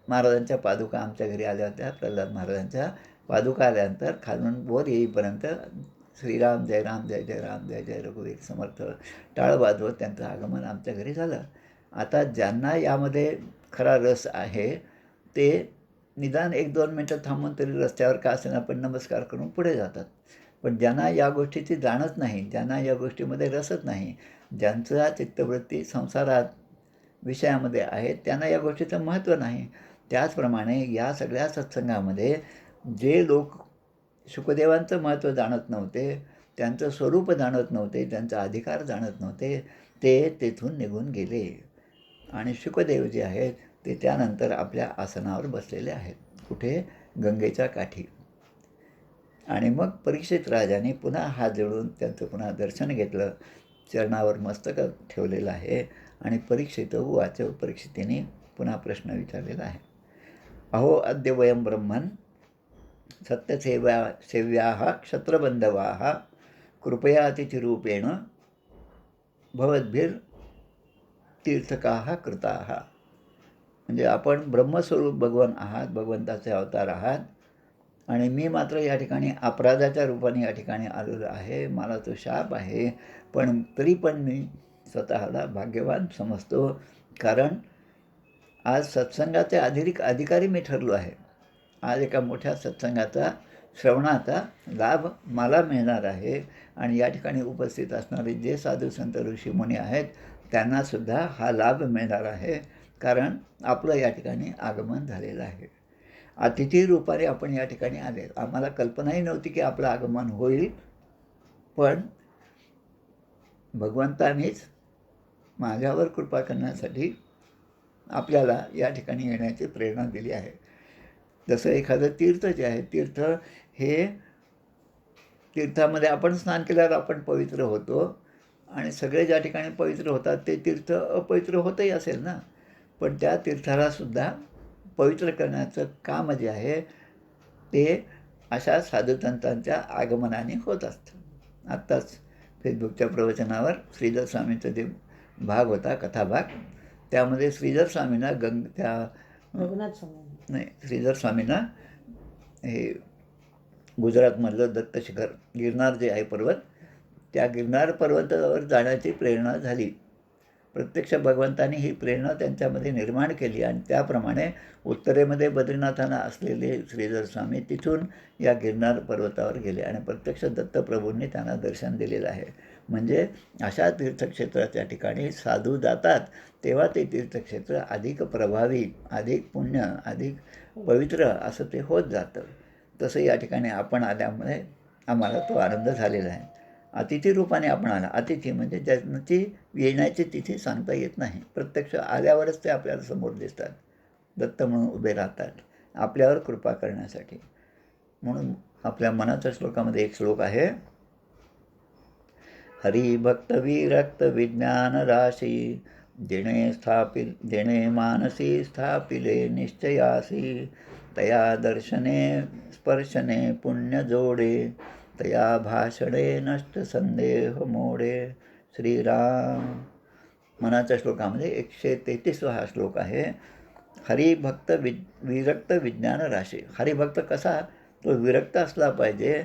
महाराजांच्या पादुका आमच्या घरी आल्या होत्या. प्रल्हाद महाराजांच्या पादुका आल्यानंतर खालून वर येईपर्यंत श्रीराम जय राम जय जय राम जय जय रघुवीर समर्थ टाळ वाजवत त्यांचं आगमन आमच्या घरी झालं. आता ज्यांना यामध्ये खरा रस आहे ते निदान 1-2 मिनटं थांबून तरी रस्त्यावर का असेना पण नमस्कार करून पुढे जातात. पण ज्यांना या गोष्टीची जाणच नाही, ज्यांना या गोष्टीमध्ये रसच नाही, ज्यांचा चित्तवृत्ती संसारात विषयामध्ये आहे त्यांना या गोष्टीचं महत्त्व नाही. त्याचप्रमाणे या सगळ्या सत्संगामध्ये जे लोक शुकदेवांचं महत्त्व जाणत नव्हते, त्यांचं स्वरूप जाणत नव्हते, त्यांचा अधिकार जाणत नव्हते, ते तेथून निघून गेले. आणि शुकदेव जे आहेत ते त्यानंतर आपल्या आसनावर बसलेले आहेत. कुठे? गंगेच्या काठी. आणि मग परीक्षित राजाने पुन्हा हात जोडून त्यांचं पुन्हा दर्शन घेतलं. चरणावर मस्तक ठेवलेलं आहे. आणि परीक्षित उवाच, परीक्षितीने पुन्हा प्रश्न विचारलेला आहे. अहो अद्य वयं ब्रह्मन् सत्यसेव्याः क्षत्रबंधवाः कृपया अतिथिरूपेण भवद्भिर्तीर्थकाः कृताः. म्हणजे आपण ब्रह्मस्वरूप भगवान आहात, भगवंताचे अवतार आहात. आणि मी मात्र या ठिकाणी अपराधाच्या रूपाने या ठिकाणी आलेलो आहे. मला तो शाप आहे. पण तरी पण मी स्वतःला भाग्यवान समजतो. कारण आज सत्संगाचे अधिकारी मी ठरलो आहे. आज एका मोठ्या सत्संगाचा श्रवणाचा लाभ मला मिळणार आहे. आणि या ठिकाणी उपस्थित असणारे जे साधू संत ऋषीमुनी आहेत त्यांनासुद्धा हा लाभ मिळणार आहे. कारण आपलं या ठिकाणी आगमन झालेलं आहे. अतिथी रूपाने आपण या ठिकाणी आले. आम्हाला कल्पनाही नव्हती की आपलं आगमन होईल. पण भगवंतानेच माझ्यावर कृपा करण्यासाठी आपल्याला या ठिकाणी येण्याची प्रेरणा दिली आहे. जसं एखादं तीर्थ जे आहे, तीर्थ हे तीर्थामध्ये आपण स्नान केल्यावर आपण पवित्र होतो. आणि सगळे ज्या ठिकाणी पवित्र होतात ते तीर्थ अपवित्र होतही असेल ना. पण त्या तीर्थालासुद्धा पवित्र करण्याचं काम जे आहे ते अशा साधुसंतांच्या आगमनाने होत असतं. आत्ताच फेसबुकच्या प्रवचनावर श्रीधर स्वामींचा जे भाग होता, कथाभाग, त्यामध्ये श्रीधर स्वामींना रघुनाथ स्वामी. नाही, श्रीधर स्वामींना हे गुजरातमधलं दत्त शिखर, गिरनार जे आहे पर्वत, त्या गिरनार पर्वतावर जाण्याची प्रेरणा झाली. प्रत्यक्ष भगवंतांनी ही प्रेरणा त्यांच्यामध्ये निर्माण केली आणि त्याप्रमाणे उत्तरेमध्ये बद्रीनाथांना असलेले श्रीधर स्वामी तिथून या गिरनार पर्वतावर गेले आणि प्रत्यक्ष दत्तप्रभूंनी त्यांना दर्शन दिलेलं आहे. म्हणजे अशा तीर्थक्षेत्राच्या ठिकाणी साधू जातात तेव्हा ते तीर्थक्षेत्र अधिक प्रभावी, अधिक पुण्य, अधिक पवित्र असं ते होत जातं. तसं या ठिकाणी आपण आल्यामुळे आम्हाला तो आनंद झालेला आहे. अतिथी रूपाने आपण आला. अतिथी म्हणजे ज्यांची येण्याची तिथी सांगता येत नाही, प्रत्यक्ष आल्यावरच ते आपल्याला समोर दिसतात, दत्त म्हणून उभे राहतात आपल्यावर कृपा करण्यासाठी. म्हणून आपल्या मनाच्या श्लोकामध्ये एक श्लोक आहे, हरिभक्त विरक्त विज्ञान राशी देणे मानसी स्थापिले निश्चयासी तया दर्शने स्पर्शने पुण्य जोडे तया भाषणे नष्ट संदेह मोडे. श्रीराम. मनाच्या श्लोकामध्ये 133वा हा श्लोक आहे. हरिभक्त विरक्त विज्ञान राशी. हरिभक्त कसा? तो विरक्त असला पाहिजे.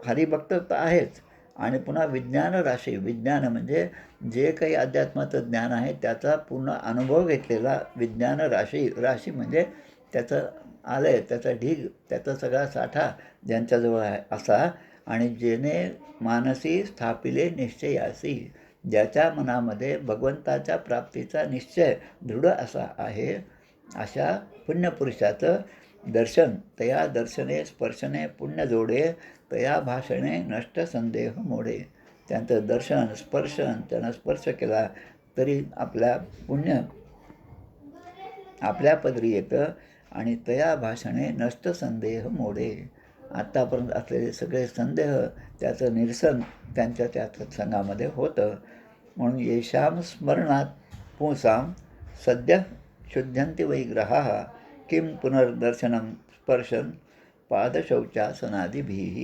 हरिभक्त तर आहेच आणि पुन्हा विज्ञान राशी. विज्ञान म्हणजे जे काही अध्यात्माचं ज्ञान आहे त्याचा पूर्ण अनुभव घेतलेला विज्ञान राशी. राशी म्हणजे त्याचं आलंय, त्याचा ढीग, त्याचा सगळा साठा ज्यांच्याजवळ आहे असा. आणि जेणे मानसी स्थापिले निश्चयासी, ज्याच्या मनामध्ये भगवंताच्या प्राप्तीचा निश्चय दृढ असा आहे, अशा पुण्यपुरुषाचं दर्शन, तया दर्शने स्पर्शने पुण्य जोडे तया भाषणे नष्ट संदेह मोडे. त्यांचं दर्शन, स्पर्शन, त्यानं स्पर्श केला तरी आपल्या पुण्य आपल्या पदरी येतं आणि तया भाषणे नष्ट संदेह मोडे. आत्तापर्यंत असलेले सगळे संदेह त्याचं निरसन त्यांच्या त्या सत्संगामध्ये होतं. म्हणून येशाम स्मरणात पुंसाम सद्य शुद्ध्यंती वै ग्रहाः किं पुनर्दर्शनम स्पर्शन पादशौचासनादिभिः.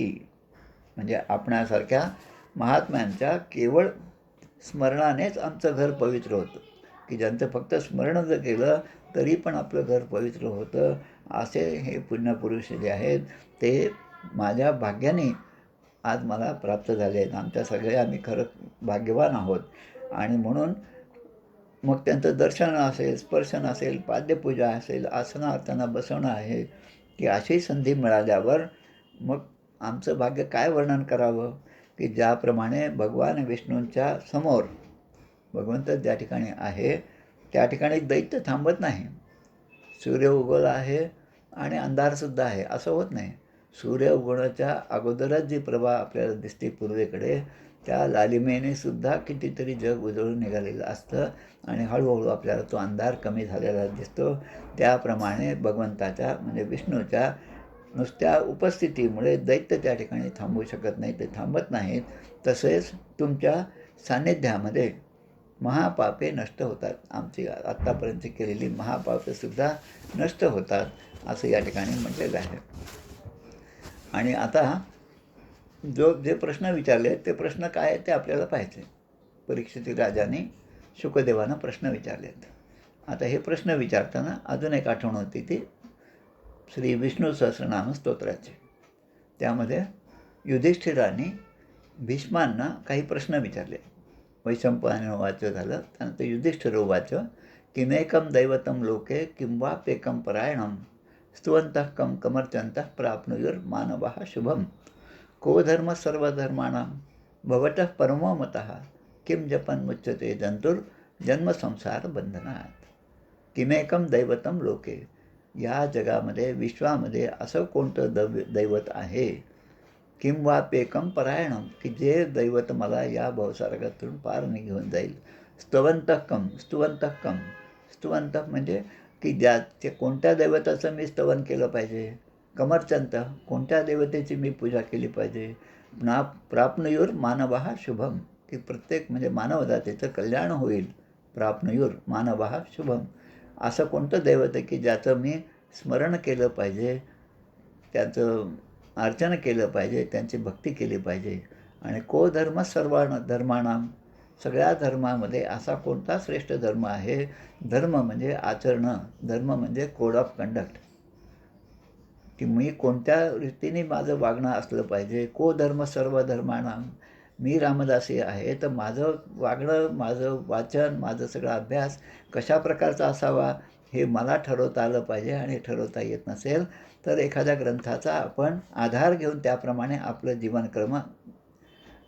म्हणजे आपणासारख्या महात्म्यांच्या केवळ स्मरणानेच आमचं घर पवित्र होतं, की ज्यांचं फक्त स्मरण जर केलं तरी पण आपलं घर पवित्र होतं. असे हे पुण्यपुरुष जे आहेत ते माझ्या भाग्याने आज मला प्राप्त झाले आहेत. आमच्या सगळे आम्ही खरं भाग्यवान आहोत. आणि म्हणून मग त्यांचं दर्शन असेल, स्पर्शन असेल, पाद्यपूजा असेल, आसनार्थांना बसवणं आहे, की अशी संधी मिळाल्यावर मग आमचं भाग्य काय वर्णन करावं, की ज्याप्रमाणे भगवान विष्णूंच्या समोर भगवंत ज्या ठिकाणी आहे त्या ठिकाणी दैत्य थांबत नाही. सूर्य उगवला आहे आणि अंधारसुद्धा आहे असं होत नाही. सूर्य उगवण्याच्या अगोदरच जी प्रभा आपल्याला दिसते पूर्वेकडे, त्या लालिमेने सुद्धा कितीतरी जग उजळून निघालेलं असतं आणि हळूहळू आपल्याला तो अंधार कमी झालेला दिसतो. त्याप्रमाणे भगवंताच्या म्हणजे विष्णूच्या नुसत्या उपस्थितीमुळे दैत्य त्या ठिकाणी थांबू शकत नाही, ते थांबत नाहीत. तसेच तुमच्या सान्निध्यामध्ये महापापे नष्ट होतात. आमची आत्तापर्यंत केलेली महापापेसुद्धा नष्ट होतात असं या ठिकाणी म्हटलेलं आहे. आणि आता जे प्रश्न विचारले ते प्रश्न काय आहेत ते आपल्याला पाहायचे. परीक्षित राजाने शुकदेवानं प्रश्न विचारलेत. आता हे प्रश्न विचारताना अजून एक आठवण होती ती श्री विष्णू सहस्रनाम स्तोत्राची. त्यामध्ये युधिष्ठिराने भीष्मांना काही प्रश्न विचारले. वैशंपायनोवाच झालं. त्यानंतर युधिष्ठिरोवाच किमेकं दैवतं लोके किं वाप्येकं परायणं स्तुवन्तः कं कमर्चन्तः प्राप्नुयुर्मानवः शुभं को धर्म सर्वधर्माणां भवतः परमो मतः किं जपन् मुच्यते जन्मसंसार बंधनात. किमेकं दैवतं लोके, या जगामध्ये विश्वामध्ये असं कोणतं दैवत आहे, किं वाप्येकं परायणं, की जे दैवत मला या भवसागरातून पार घेऊन जाईल. स्तवन्तः कं, स्तुवन्तः म्हणजे की ते कोणत्या दैवताचं मी स्तवन केलं पाहिजे. कमर्चंत, कोणत्या देवतेची मी पूजा केली पाहिजे. प्राप्नुयुर मानवः शुभम, की प्रत्येक म्हणजे मानव जातीचं कल्याण होईल. प्राप्नुयुर मानवः शुभम, असं कोणतं दैवत आहे की ज्याचं मी स्मरण केलं पाहिजे, त्याचं अर्चन केलं पाहिजे, त्यांची भक्ती केली पाहिजे. आणि को धर्म सर्वाण धर्माणाम, सगळ्या धर्मामध्ये असा कोणता श्रेष्ठ धर्म आहे? धर्म म्हणजे आचरणं, धर्म म्हणजे कोड ऑफ कंडक्ट, की मी कोणत्या रीतीने माझं वागणं असलं पाहिजे. को धर्म सर्व धर्माणाम, मी रामदासी आहे, तर माझं वागणं, माझं वाचन, माझं सगळा अभ्यास कशा प्रकारचा असावा हे मला ठरवता आलं पाहिजे. आणि ठरवता येत नसेल तर एखाद्या ग्रंथाचा आपण आधार घेऊन त्याप्रमाणे आपलं जीवनक्रम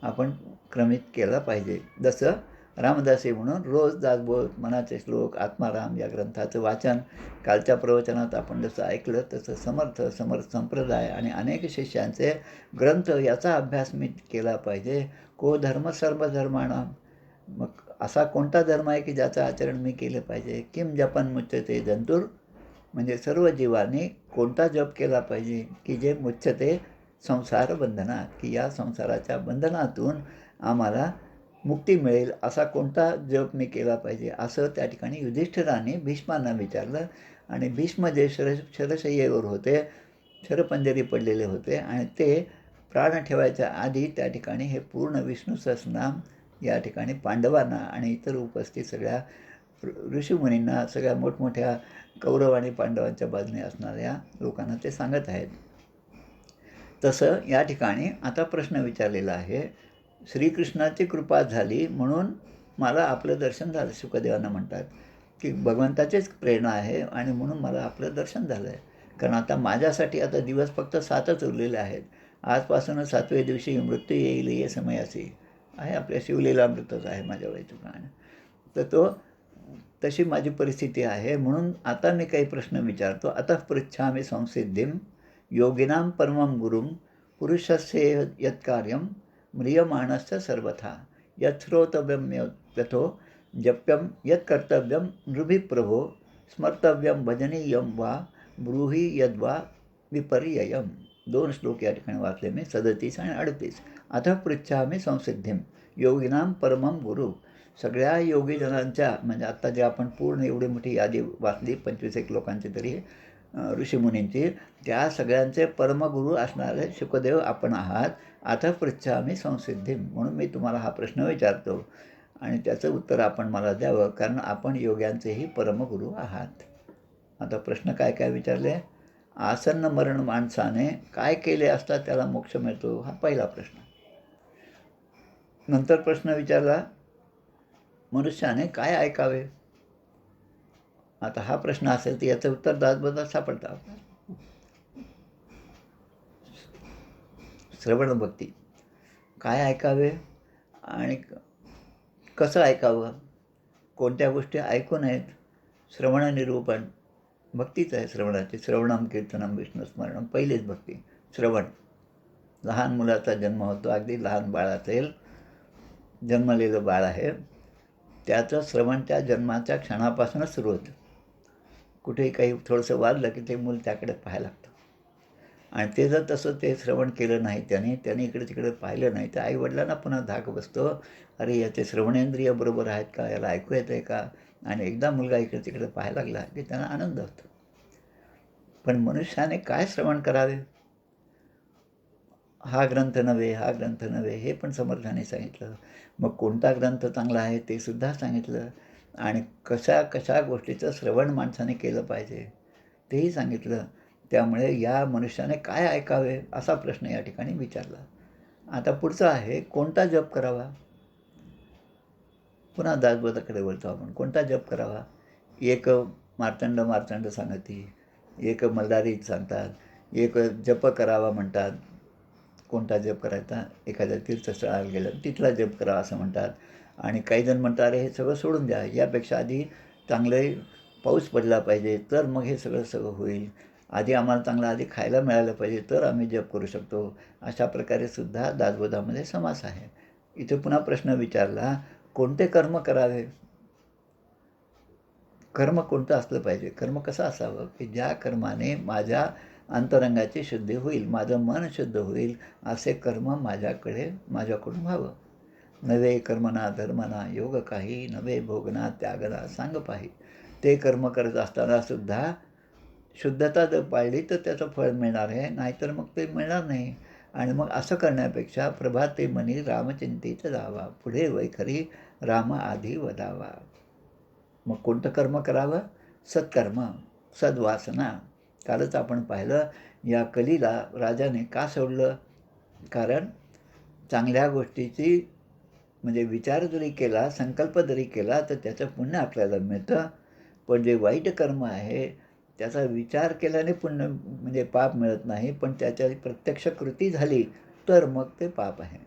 आपण क्रमित केला पाहिजे. जसं रामदासी म्हणून रोज दासबोध, मनाचे श्लोक, आत्माराम या ग्रंथाचं वाचन कालच्या प्रवचनात आपण जसं ऐकलं तसं समर्थ संप्रदाय आणि अनेक शिष्यांचे ग्रंथ याचा अभ्यास मी केला पाहिजे. को धर्म सर्व धर्माणाम, मग असा कोणता धर्म आहे की ज्याचं आचरण मी केलं पाहिजे? किम जपन मुच्यते जंतुर, म्हणजे सर्व जीवांनी कोणता जप केला पाहिजे की जे मुच्यते संसार बंधनात, की या संसाराच्या बंधनातून आम्हाला मुक्ती मिळेल असा कोणता जप मी केला पाहिजे? असं त्या ठिकाणी युधिष्ठिराने भीष्मांना विचारलं. आणि भीष्म जे शरशय्येवर होते, शरपंजरी पडलेले होते, आणि ते प्राण ठेवायच्या आधी त्या ठिकाणी हे पूर्ण विष्णू सहस्रनाम या ठिकाणी पांडवांना आणि इतर उपस्थित सगळ्या ऋषीमुनींना, सगळ्या मोठमोठ्या कौरव आणि पांडवांच्या बाजूने असणाऱ्या लोकांना ते सांगत आहेत. तसं या ठिकाणी आता प्रश्न विचारलेला आहे, श्रीकृष्णाची कृपा झाली म्हणून मला आपलं दर्शन झालं. शुकदेवांना म्हणतात की भगवंताचीच प्रेरणा आहे आणि म्हणून मला आपलं दर्शन झालं आहे. कारण आता माझ्यासाठी आता दिवस फक्त 7च उरलेले आहेत. आजपासूनच 7व्या दिवशी मृत्यू येईल ये समयासी आहे, आपल्या शिवलीलामृतच आहे माझ्या वयाचं गाणं. तर तशी माझी परिस्थिती आहे. म्हणून आता मी काही प्रश्न विचारतो. अतः पृच्छामि संसिद्धिं योगिनां परमं गुरुं पुरुषस्य यत्कार्यं म्रियमाणस्य सर्वथा यच्छ्रोतव्यं यथो जप्यं यत्कर्तव्यं नृभिः प्रभो स्मर्तव्यं भजनीयं वा ब्रूहि यद्वा विपर्ययम्. 2 श्लोक या ठिकाणी वाचले मी, 37 आणि 38. अतः पृच्छामि संसिद्धिं योगिनां परमं गुरु, सगळ्या योगीजनांच्या, म्हणजे आत्ता जे आपण पूर्ण एवढी मोठी यादी वाचली 25 लोकांची तरी ऋषीमुनींची, त्या सगळ्यांचे परमगुरू असणारे शुकदेव आपण आहात. आता पृच्छामि संसिद्धिं, म्हणून मी तुम्हाला हा प्रश्न विचारतो आणि त्याचं उत्तर आपण मला द्यावं, कारण आपण योग्यांचेही परमगुरू आहात. आता प्रश्न काय काय विचारले? आसन्न मरण माणसाने काय केले असता त्याला मोक्ष मिळतो, हा पहिला प्रश्न. नंतर प्रश्न विचारला, मनुष्याने काय ऐकावे. आता हा प्रश्न असेल तर याचं उत्तर दासबोधात सापडतं. श्रवण भक्ती, काय ऐकावे आणि कसं ऐकावं, कोणत्या गोष्टी ऐकू नयेत. श्रवण निरूपण भक्तीच आहे श्रवणाची. श्रवणम कीर्तनम विष्णुस्मरणम, पहिलीच भक्ती श्रवण. लहान मुलाचा जन्म होतो, अगदी लहान बाळ असेल, जन्मलेलं बाळ आहे, त्याचं श्रवण त्या जन्माच्या क्षणापासूनच सुरू होतं. कुठेही काही थोडंसं वाजलं की ते मूल त्याकडे पाहायला लागतं. आणि ते जर तसं ते श्रवण केलं नाही, त्याने इकडे तिकडे पाहिलं नाही, तर आईवडिलांना पुन्हा धाक बसतो, अरे याचे श्रवणेंद्रिय बरोबर आहेत का, याला ऐकू येतं आहे का. आणि एकदा मुलगा इकडे तिकडे पाहायला लागला की त्यांना आनंद होतो. पण मनुष्याने काय श्रवण करावे? हा ग्रंथ नव्हे, हा ग्रंथ नव्हे, हे पण समर्थाने सांगितलं. मग कोणता ग्रंथ चांगला आहे ते सुद्धा सांगितलं. आणि कशा कशा गोष्टीचं श्रवण माणसाने केलं पाहिजे तेही सांगितलं. त्यामुळे या मनुष्याने काय ऐकावे असा प्रश्न या ठिकाणी विचारला. आता पुढचा आहे, कोणता जप करावा. पुन्हा दासबोधाकडे वळतो आपण. कोणता जप करावा? एक मार्तंड सांगती, एक मल्हारी सांगतात, एक जप करावा म्हणतात. कोणता जप करायचा? एखाद्या तीर्थस्थळाला गेलं तिथला जप करावा असं म्हणतात. आणि काही जण म्हणतात, अरे हे सगळं सोडून द्या, यापेक्षा आधी चांगले पाऊस पडला पाहिजे तर मग हे सगळं होईल. आधी आम्हाला चांगलं आधी खायला मिळालं पाहिजे तर आम्ही जप करू शकतो. अशा प्रकारे सुद्धा दासबोधामध्ये समास आहे. इथे पुन्हा प्रश्न विचारला, कोणते कर्म करावे. कर्म कोणतं असलं पाहिजे? कर्म कसं असावं की ज्या कर्माने माझ्या अंतरंगाची शुद्धी होईल, माझं मन शुद्ध होईल, असे कर्म माझ्याकडून व्हावं. नवे कर्मना धर्मना योग काही, नवे भोगना त्यागना सांग पाही. ते कर्म करत असताना सुद्धा शुद्धता जर पाळली तर त्याचं फळ मिळणार आहे, नाहीतर मग ते मिळणार नाही. आणि मग असं करण्यापेक्षा प्रभाते मनी रामचिंतेत जावा, पुढे वैखरी राम आधी वदावा. मग कोणतं कर्म करावं? सत्कर्म, सद्वासना. कालच आपण पाहिलं या कलीला राजाने का सोडलं? कारण चांगल्या गोष्टीची म्हणजे विचार जरी केला, संकल्प जरी केला तर त्याचं पुण्य आपल्याला मिळतं. पण जे वाईट कर्म आहे त्याचा विचार केल्याने पुण्य म्हणजे पाप मिळत नाही, पण त्याच्या प्रत्यक्ष कृती झाली तर मग ते पाप आहे.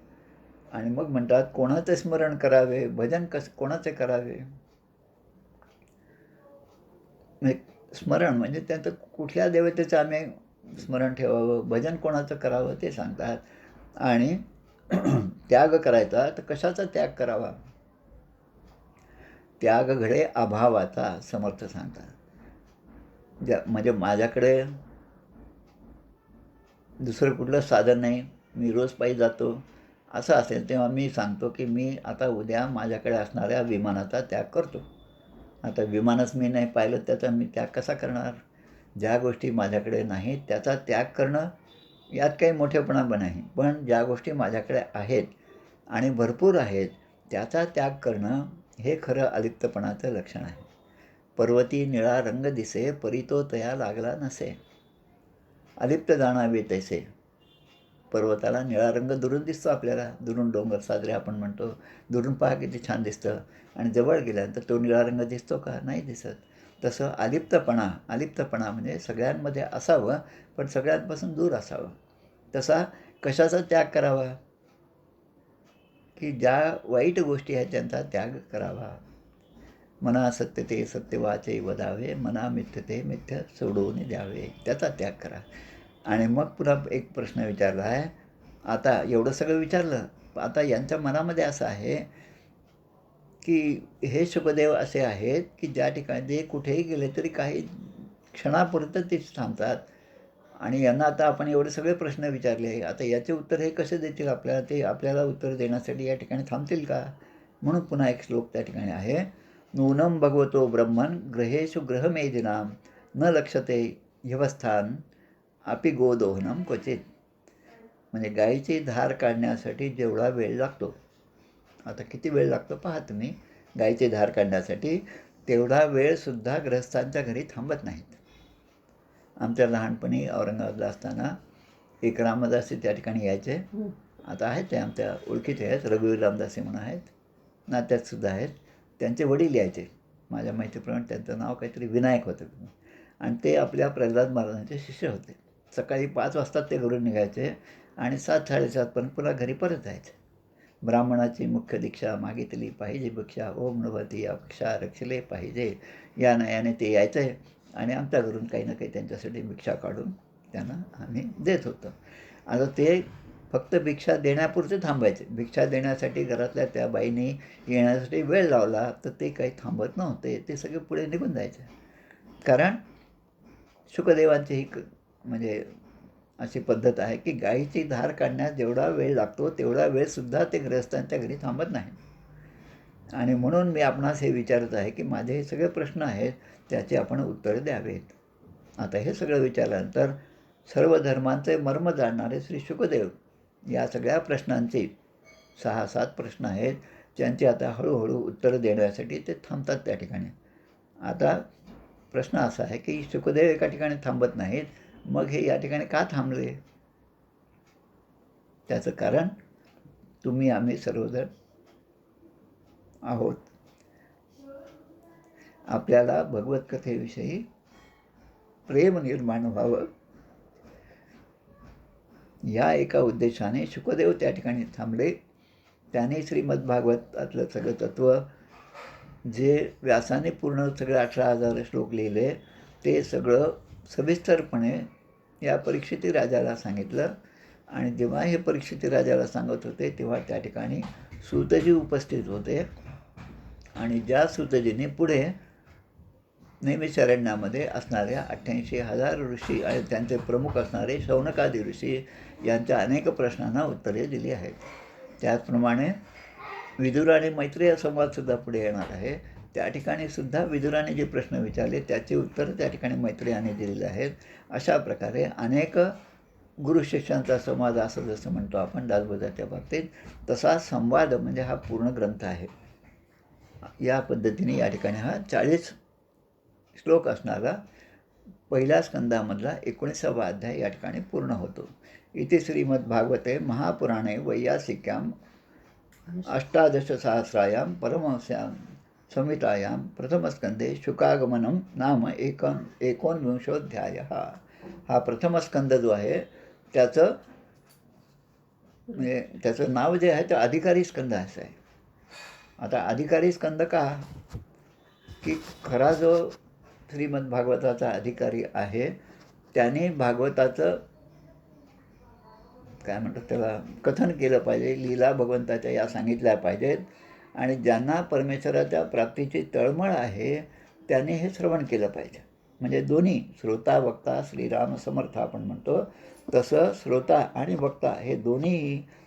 आणि मग म्हणतात कोणाचे स्मरण करावे, भजन कोणाचे करावे? म्हणजे स्मरण म्हणजे त्यांचं कुठल्या देवतेचं आम्ही स्मरण ठेवावं, भजन कोणाचं करावं ते सांगतात. आणि त्याग करायचा तर कशाचा त्याग करावा? त्याग घडे अभावाचा, समर्थ सांगतात. म्हणजे माझ्याकडे दुसरं कुठलं साधन नाही, मी रोज पायी जातो, असं असेल तेव्हा मी सांगतो की मी आता उद्या माझ्याकडे असणाऱ्या विमानाचा त्याग करतो. आता विमानच मी नाही पाहिलं त्याचा मी त्याग कसा करणार? ज्या गोष्टी माझ्याकडे नाहीत त्याचा त्याग करणं यात काही मोठेपणा नाही. पण ज्या गोष्टी माझ्याकडे आहेत आणि भरपूर आहेत त्याचा त्याग करणं हे खरं अलिप्तपणाचं लक्षण आहे. पर्वती निळा रंग दिसे, परी तो तया लागला नसे. अलिप्त जाणावे तैसे. पर्वताला निळा रंग दुरून दिसतो आपल्याला, दुरून डोंगर साजरे आपण म्हणतो, दुरून पहा किती छान दिसतं, आणि जवळ गेल्यानंतर तो निळा रंग दिसतो का? नाही दिसत. तसं अलिप्तपणा म्हणजे सगळ्यांमध्ये असावं पण सगळ्यांपासून दूर असावं. तसा कशाचा त्याग करावा? की ज्या वाईट गोष्टी आहेत त्यांचा त्याग करावा. मना सत्य सत्यवाचे वदावे, मना मिथ्यते मिथ्य सोडवून द्यावे, त्याचा त्याग करा. आणि मग पुन्हा एक प्रश्न विचारला आहे. आता एवढं सगळं विचारलं, आता यांच्या मनामध्ये असं आहे की हे शुकदेव असे आहेत की ज्या ठिकाणी जे कुठेही गेले तरी काही क्षणापुरतं तेच थांबतात. आणि यांना आता आपण एवढे सगळे प्रश्न विचारले, आता याचे उत्तर हे कसे देतील आपल्याला? ते आपल्याला उत्तर देण्यासाठी या ठिकाणी थांबतील का? म्हणून पुन्हा एक श्लोक त्या ठिकाणी आहे. नूनं भगवतो ब्रह्मन् ग्रहेषु ग्रहमेधिनां न लक्षते ह्यवस्थान अपि गोदोहनं क्वचित. म्हणजे गायीची धार काढण्यासाठी जेवढा वेळ लागतो, आता किती वेळ लागतो पहा तुम्ही गायीची धार काढण्यासाठी, तेवढा वेळसुद्धा गृहस्थांच्या घरी थांबत नाहीत. आमच्या लहानपणी औरंगाबादला असताना एक रामदासी त्या ठिकाणी यायचे. आता आहेत ते आमच्या ओळखीचे आहेत, रघुवीर रामदासी म्हणून आहेत, नात्यातसुद्धा आहेत. त्यांचे वडील यायचे, माझ्या माहितीप्रमाणे त्यांचं नाव काहीतरी विनायक होतं, आणि ते आपल्या प्रल्हाद महाराजांचे शिष्य होते. सकाळी 5 वाजता ते घरून निघायचे आणि 7-7:30पर्यंत पुन्हा घरी परत जायचे. ब्राह्मणाची मुख्य दीक्षा मागितली पाहिजे भिक्षा, ओम नभती अक्षा रक्षले पाहिजे, या नयाने ते यायचे आणि आमच्या घरून काही ना काही त्यांच्यासाठी भिक्षा काढून त्यांना आम्ही देत होतो. आता ते फक्त भिक्षा देण्यापुरते थांबायचे. भिक्षा देण्यासाठी घरातल्या त्या बाईंनी येण्यासाठी वेळ लावला तर ते काही थांबत नव्हते, ते सगळे पुढे निघून जायचे. कारण शुकदेवांची ही म्हणजे अशी पद्धत आहे की गायीची धार काढण्यास जेवढा वेळ लागतो तेवढा वेळसुद्धा ते गृहस्थांच्या घरी थांबत नाही. आणि म्हणून मी आपणास हे विचारत आहे की माझे हे सगळे प्रश्न आहेत त्याचे आपण उत्तर द्यावेत. आता हे सगळं विचारल्यानंतर सर्व धर्मांचे मर्म जाणणारे श्री शुकदेव या सगळ्या प्रश्नांचे 6-7 प्रश्न आहेत ज्यांची आता हळूहळू उत्तरं देण्यासाठी ते थांबतात त्या ठिकाणी. आता प्रश्न असा आहे की शुकदेव एका ठिकाणी थांबत नाहीत, मग हे या ठिकाणी का थांबले? त्याचं कारण तुम्ही आम्ही सर्वजण आहोत. आपल्याला भगवत कथेविषयी प्रेम निर्माण व्हावं या एका उद्देशाने शुकदेव त्या ठिकाणी थांबले. त्याने श्रीमद्भागवतातलं सगळं तत्त्व जे व्यासाने पूर्ण सगळे 18,000 श्लोक लिहिले ते सगळं सविस्तरपणे या परीक्षिती राजाला सांगितलं. आणि जेव्हा हे परीक्षिती राजाला सांगत होते तेव्हा त्या ठिकाणी सूतजी उपस्थित होते. आणि ज्या सूतजीने पुढे नैमिषारण्यामध्ये असणाऱ्या 88,000 ऋषी आणि त्यांचे प्रमुख असणारे शौनकादी ऋषी यांच्या अनेक प्रश्नांना उत्तरे दिली आहेत. त्याचप्रमाणे विदुर आणि मैत्रेय संवादसुद्धा पुढे येणार आहे. त्या ठिकाणी सुद्धा विदुराने जे प्रश्न विचारले त्याची उत्तरं त्या ठिकाणी मैत्रेयाने दिलेली आहेत. अशा प्रकारे अनेक गुरु शिष्यांचा संवाद असं जसं म्हणतो आपण दासबोधाच्या बाबतीत, तसा संवाद म्हणजे हा पूर्ण ग्रंथ आहे. या पद्धतीने या ठिकाणी हा 40 श्लोक असणारा पहिल्या स्कंदामधला 19वा अध्याय या ठिकाणी पूर्ण होतो. इति श्रीमद्भागवते महापुराणे वैयासिक्याम अष्टादशसहस्रायां परमहंस्यां संहितायां प्रथमस्कंदे शुकागमनं नाम एकोनविंशोऽध्यायः. हा प्रथमस्कंद जो आहे त्याचं म्हणजे त्याचं नाव जे आहे ते अधिकारी स्कंद असं आहे. आता अधिकारी स्कंद का, की खरा जो श्रीमद्भागवताचा अधिकारी आहे त्याने भागवताचं काय म्हणतात त्याला कथन केलं पाहिजे, लीला भगवंताच्या या सांगितल्या पाहिजेत, आणि ज्यांना परमेश्वराच्या प्राप्तीची तळमळ आहे त्याने हे श्रवण केलं पाहिजे. म्हणजे दोन्ही श्रोता वक्ता श्रीराम समर्थ आपण म्हणतो तसं श्रोता आणि वक्ता हे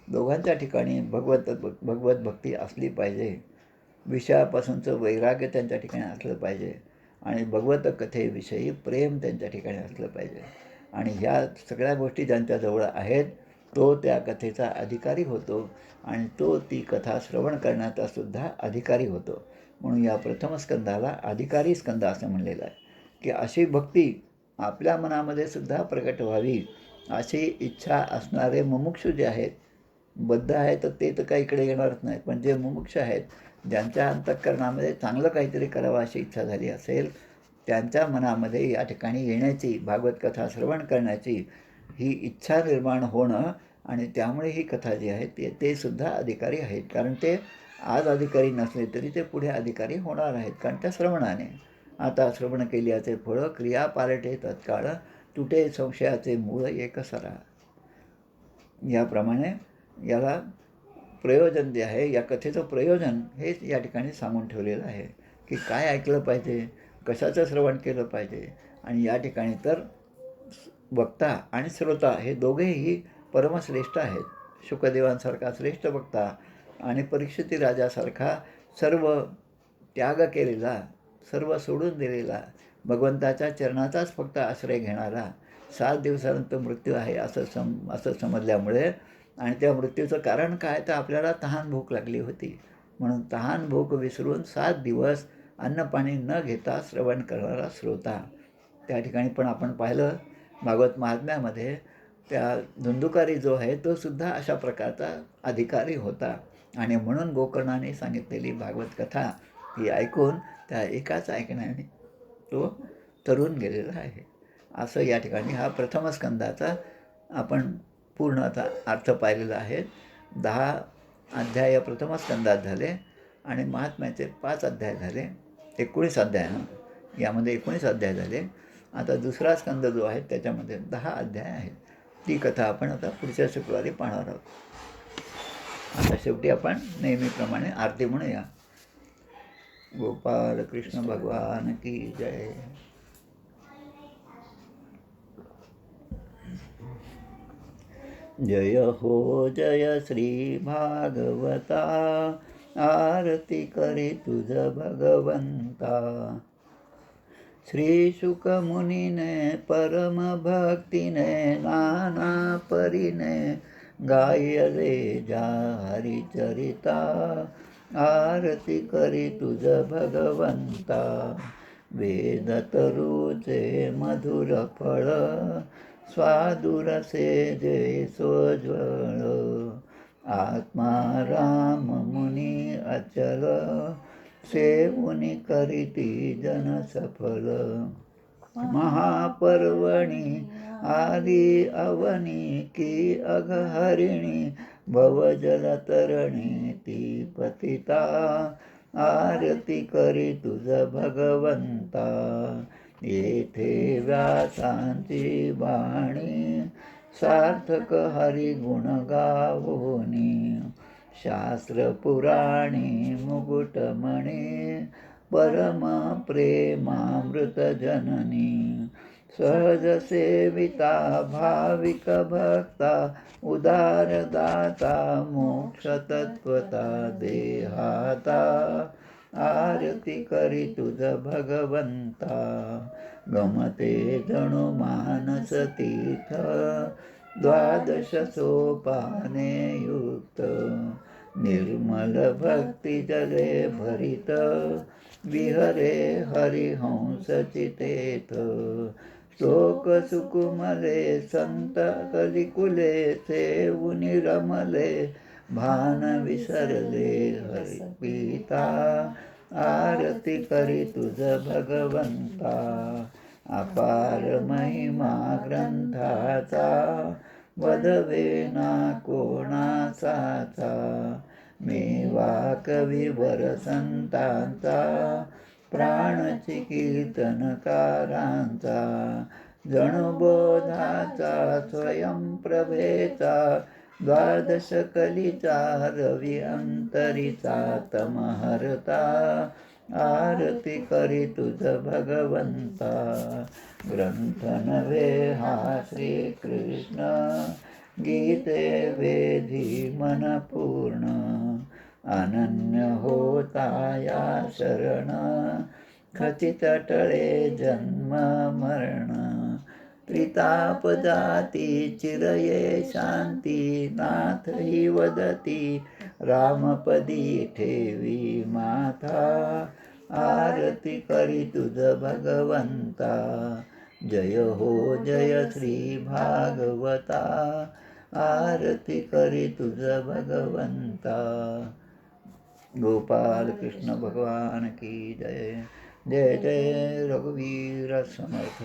दोघांच्या ठिकाणी भगवत भक्ती असली पाहिजे. विषयापासूनचं वैराग्य त्यांच्या ठिकाणी असलं पाहिजे आणि भगवत कथेविषयी प्रेम त्यांच्या ठिकाणी असलं पाहिजे. आणि ह्या सगळ्या गोष्टी ज्यांच्याजवळ आहेत तो त्या कथेचा अधिकारी होतो आणि तो ती कथा श्रवण करण्याचा सुद्धा अधिकारी होतो. म्हणून या प्रथम स्कंदाला अधिकारी स्कंद असं म्हणलेलं आहे, की अशी भक्ती आपल्या मनामध्ये सुद्धा प्रकट व्हावी अशी इच्छा असणारे मुमुक्षु जे आहेत, बद्ध आहेत तर ते तर काही इकडे येणारच नाहीत, पण जे मुमुक्ष आहेत ज्यांच्या अंतःकरणामध्ये चांगलं काहीतरी करावं अशी इच्छा झाली असेल त्यांच्या मनामध्ये या ठिकाणी येण्याची, भागवत कथा श्रवण करण्याची ही इच्छा निर्माण होणं, आणि त्यामुळे ही कथा जी आहे ते सुद्धा अधिकारी आहेत. कारण ते आज अधिकारी नसले तरी ते पुढे अधिकारी होणार आहेत, कारण त्या श्रवणाने. आता श्रवण केल्याचे फळं क्रिया पालटे तत्काळ, तुटे संशयाचे मूळ एकसरा. याप्रमाणे याला प्रयोजन जे आहे, या कथेचं प्रयोजन हेच या ठिकाणी सांगून ठेवलेलं आहे, की काय ऐकलं पाहिजे, कशाचं श्रवण केलं पाहिजे. आणि या ठिकाणी तर वक्ता आणि श्रोता हे दोघेही परमश्रेष्ठ आहेत. शुकदेवांसारखा श्रेष्ठ वक्ता आणि परीक्षिती राजासारखा सर्व त्याग केलेला, सर्व सोडून दिलेला, भगवंताच्या चरणाचाच फक्त आश्रय घेणारा, 7 दिवसानंतर मृत्यू आहे असं समजल्यामुळे, आणि त्या मृत्यूचं कारण काय तर आपल्याला तहान भूक लागली होती, म्हणून तहान भूक विसरून 7 दिवस अन्नपाणी न घेता श्रवण करणारा श्रोता. त्या ठिकाणी पण आपण पाहिलं भागवत महात्म्यामध्ये त्या धुंदुकारी जो आहे तो सुद्धा अशा प्रकारचा अधिकारी होता, आणि म्हणून गोकर्णाने सांगितलेली भागवत कथा ही ऐकून त्या एकाच ऐकण्याने तो तरून गेलेला आहे. असं या ठिकाणी हा प्रथम स्कंदाचा आपण पूर्ण आता अर्थ पाहिलेला आहे. 10 अध्याय प्रथम स्कंदात झाले आणि महात्म्याचे 5 अध्याय झाले, 19 अध्याय यामध्ये 19 अध्याय झाले. आता दुसरा स्कंद जो आहे त्याच्यामध्ये 10 अध्याय आहेत. ती कथा आपण आता पुढच्या शुक्रवारी पाहणार आहोत. आता शेवटी आपण नेहमीप्रमाणे आरती म्हणूया. गोपाल कृष्ण भगवान की जय. जय हो जय श्री भागवता, आरती करी तुझ भगवंता. श्री शुक मुनीने परम भक्तीने नाना परीने गायले जा हरिचरिता, आरती करी तुझ भगवंता. वेद तरुचे मधुर फळ, स्वादुरसे जे सोज्वळ. आत्मा राम मुनी अचल, सेवुनी करीती जन सफल. महापर्वणी आदि अवनी की अघहरिणी, भवजलतरणी ती पतिता. आरती करी तुझ भगवंता. येथे व्यासांची वाणी, सार्थक हरिगुण गावोनी. शास्त्र पुराणी मुकुटमणी, परम प्रेमामृत जननी. सहज सेविता भाविक भक्ता, उदार दाता मोक्ष तत्वता देहाता. आरती करी तुझ भगवंता. गमते जणू मानस तीर्थ, द्वादश सोपाने युक्त. निर्मल भक्ती जले भरित, विहरे हरिहंस चितेत. शोक सुकुमले संत कलिकुले, सेवुनी रमले भान विसरले हरी पिता. आरती करी तुझ भगवंता. अपार महिमा ग्रंथाचा, वदवे ना कोणाचाचा. मेवा कविवर संतांचा, प्राणची कीर्तनकारांचा. जणुबोधाचा स्वयंप्रभेचा, द्वादश कलीचा रवी अंतरीचा तमहरता. आरती करी तुझ भगवंता. ग्रंथ नव्हे हा श्रीकृष्ण, गीते वेधी मन पूर्ण. अनन्य होता या शरण, खचित टळे जन्म मरण. त्रिताप जाती चिरये शांती, नाथ ही वदती रामपदी ठेवी माथा. आरती करी तुझ भगवंता. जय हो जय श्री भागवता. आरती करी तुझ भगवंता. गोपाल कृष्ण भगवान की जय. जय जय रघुवीर समर्थ.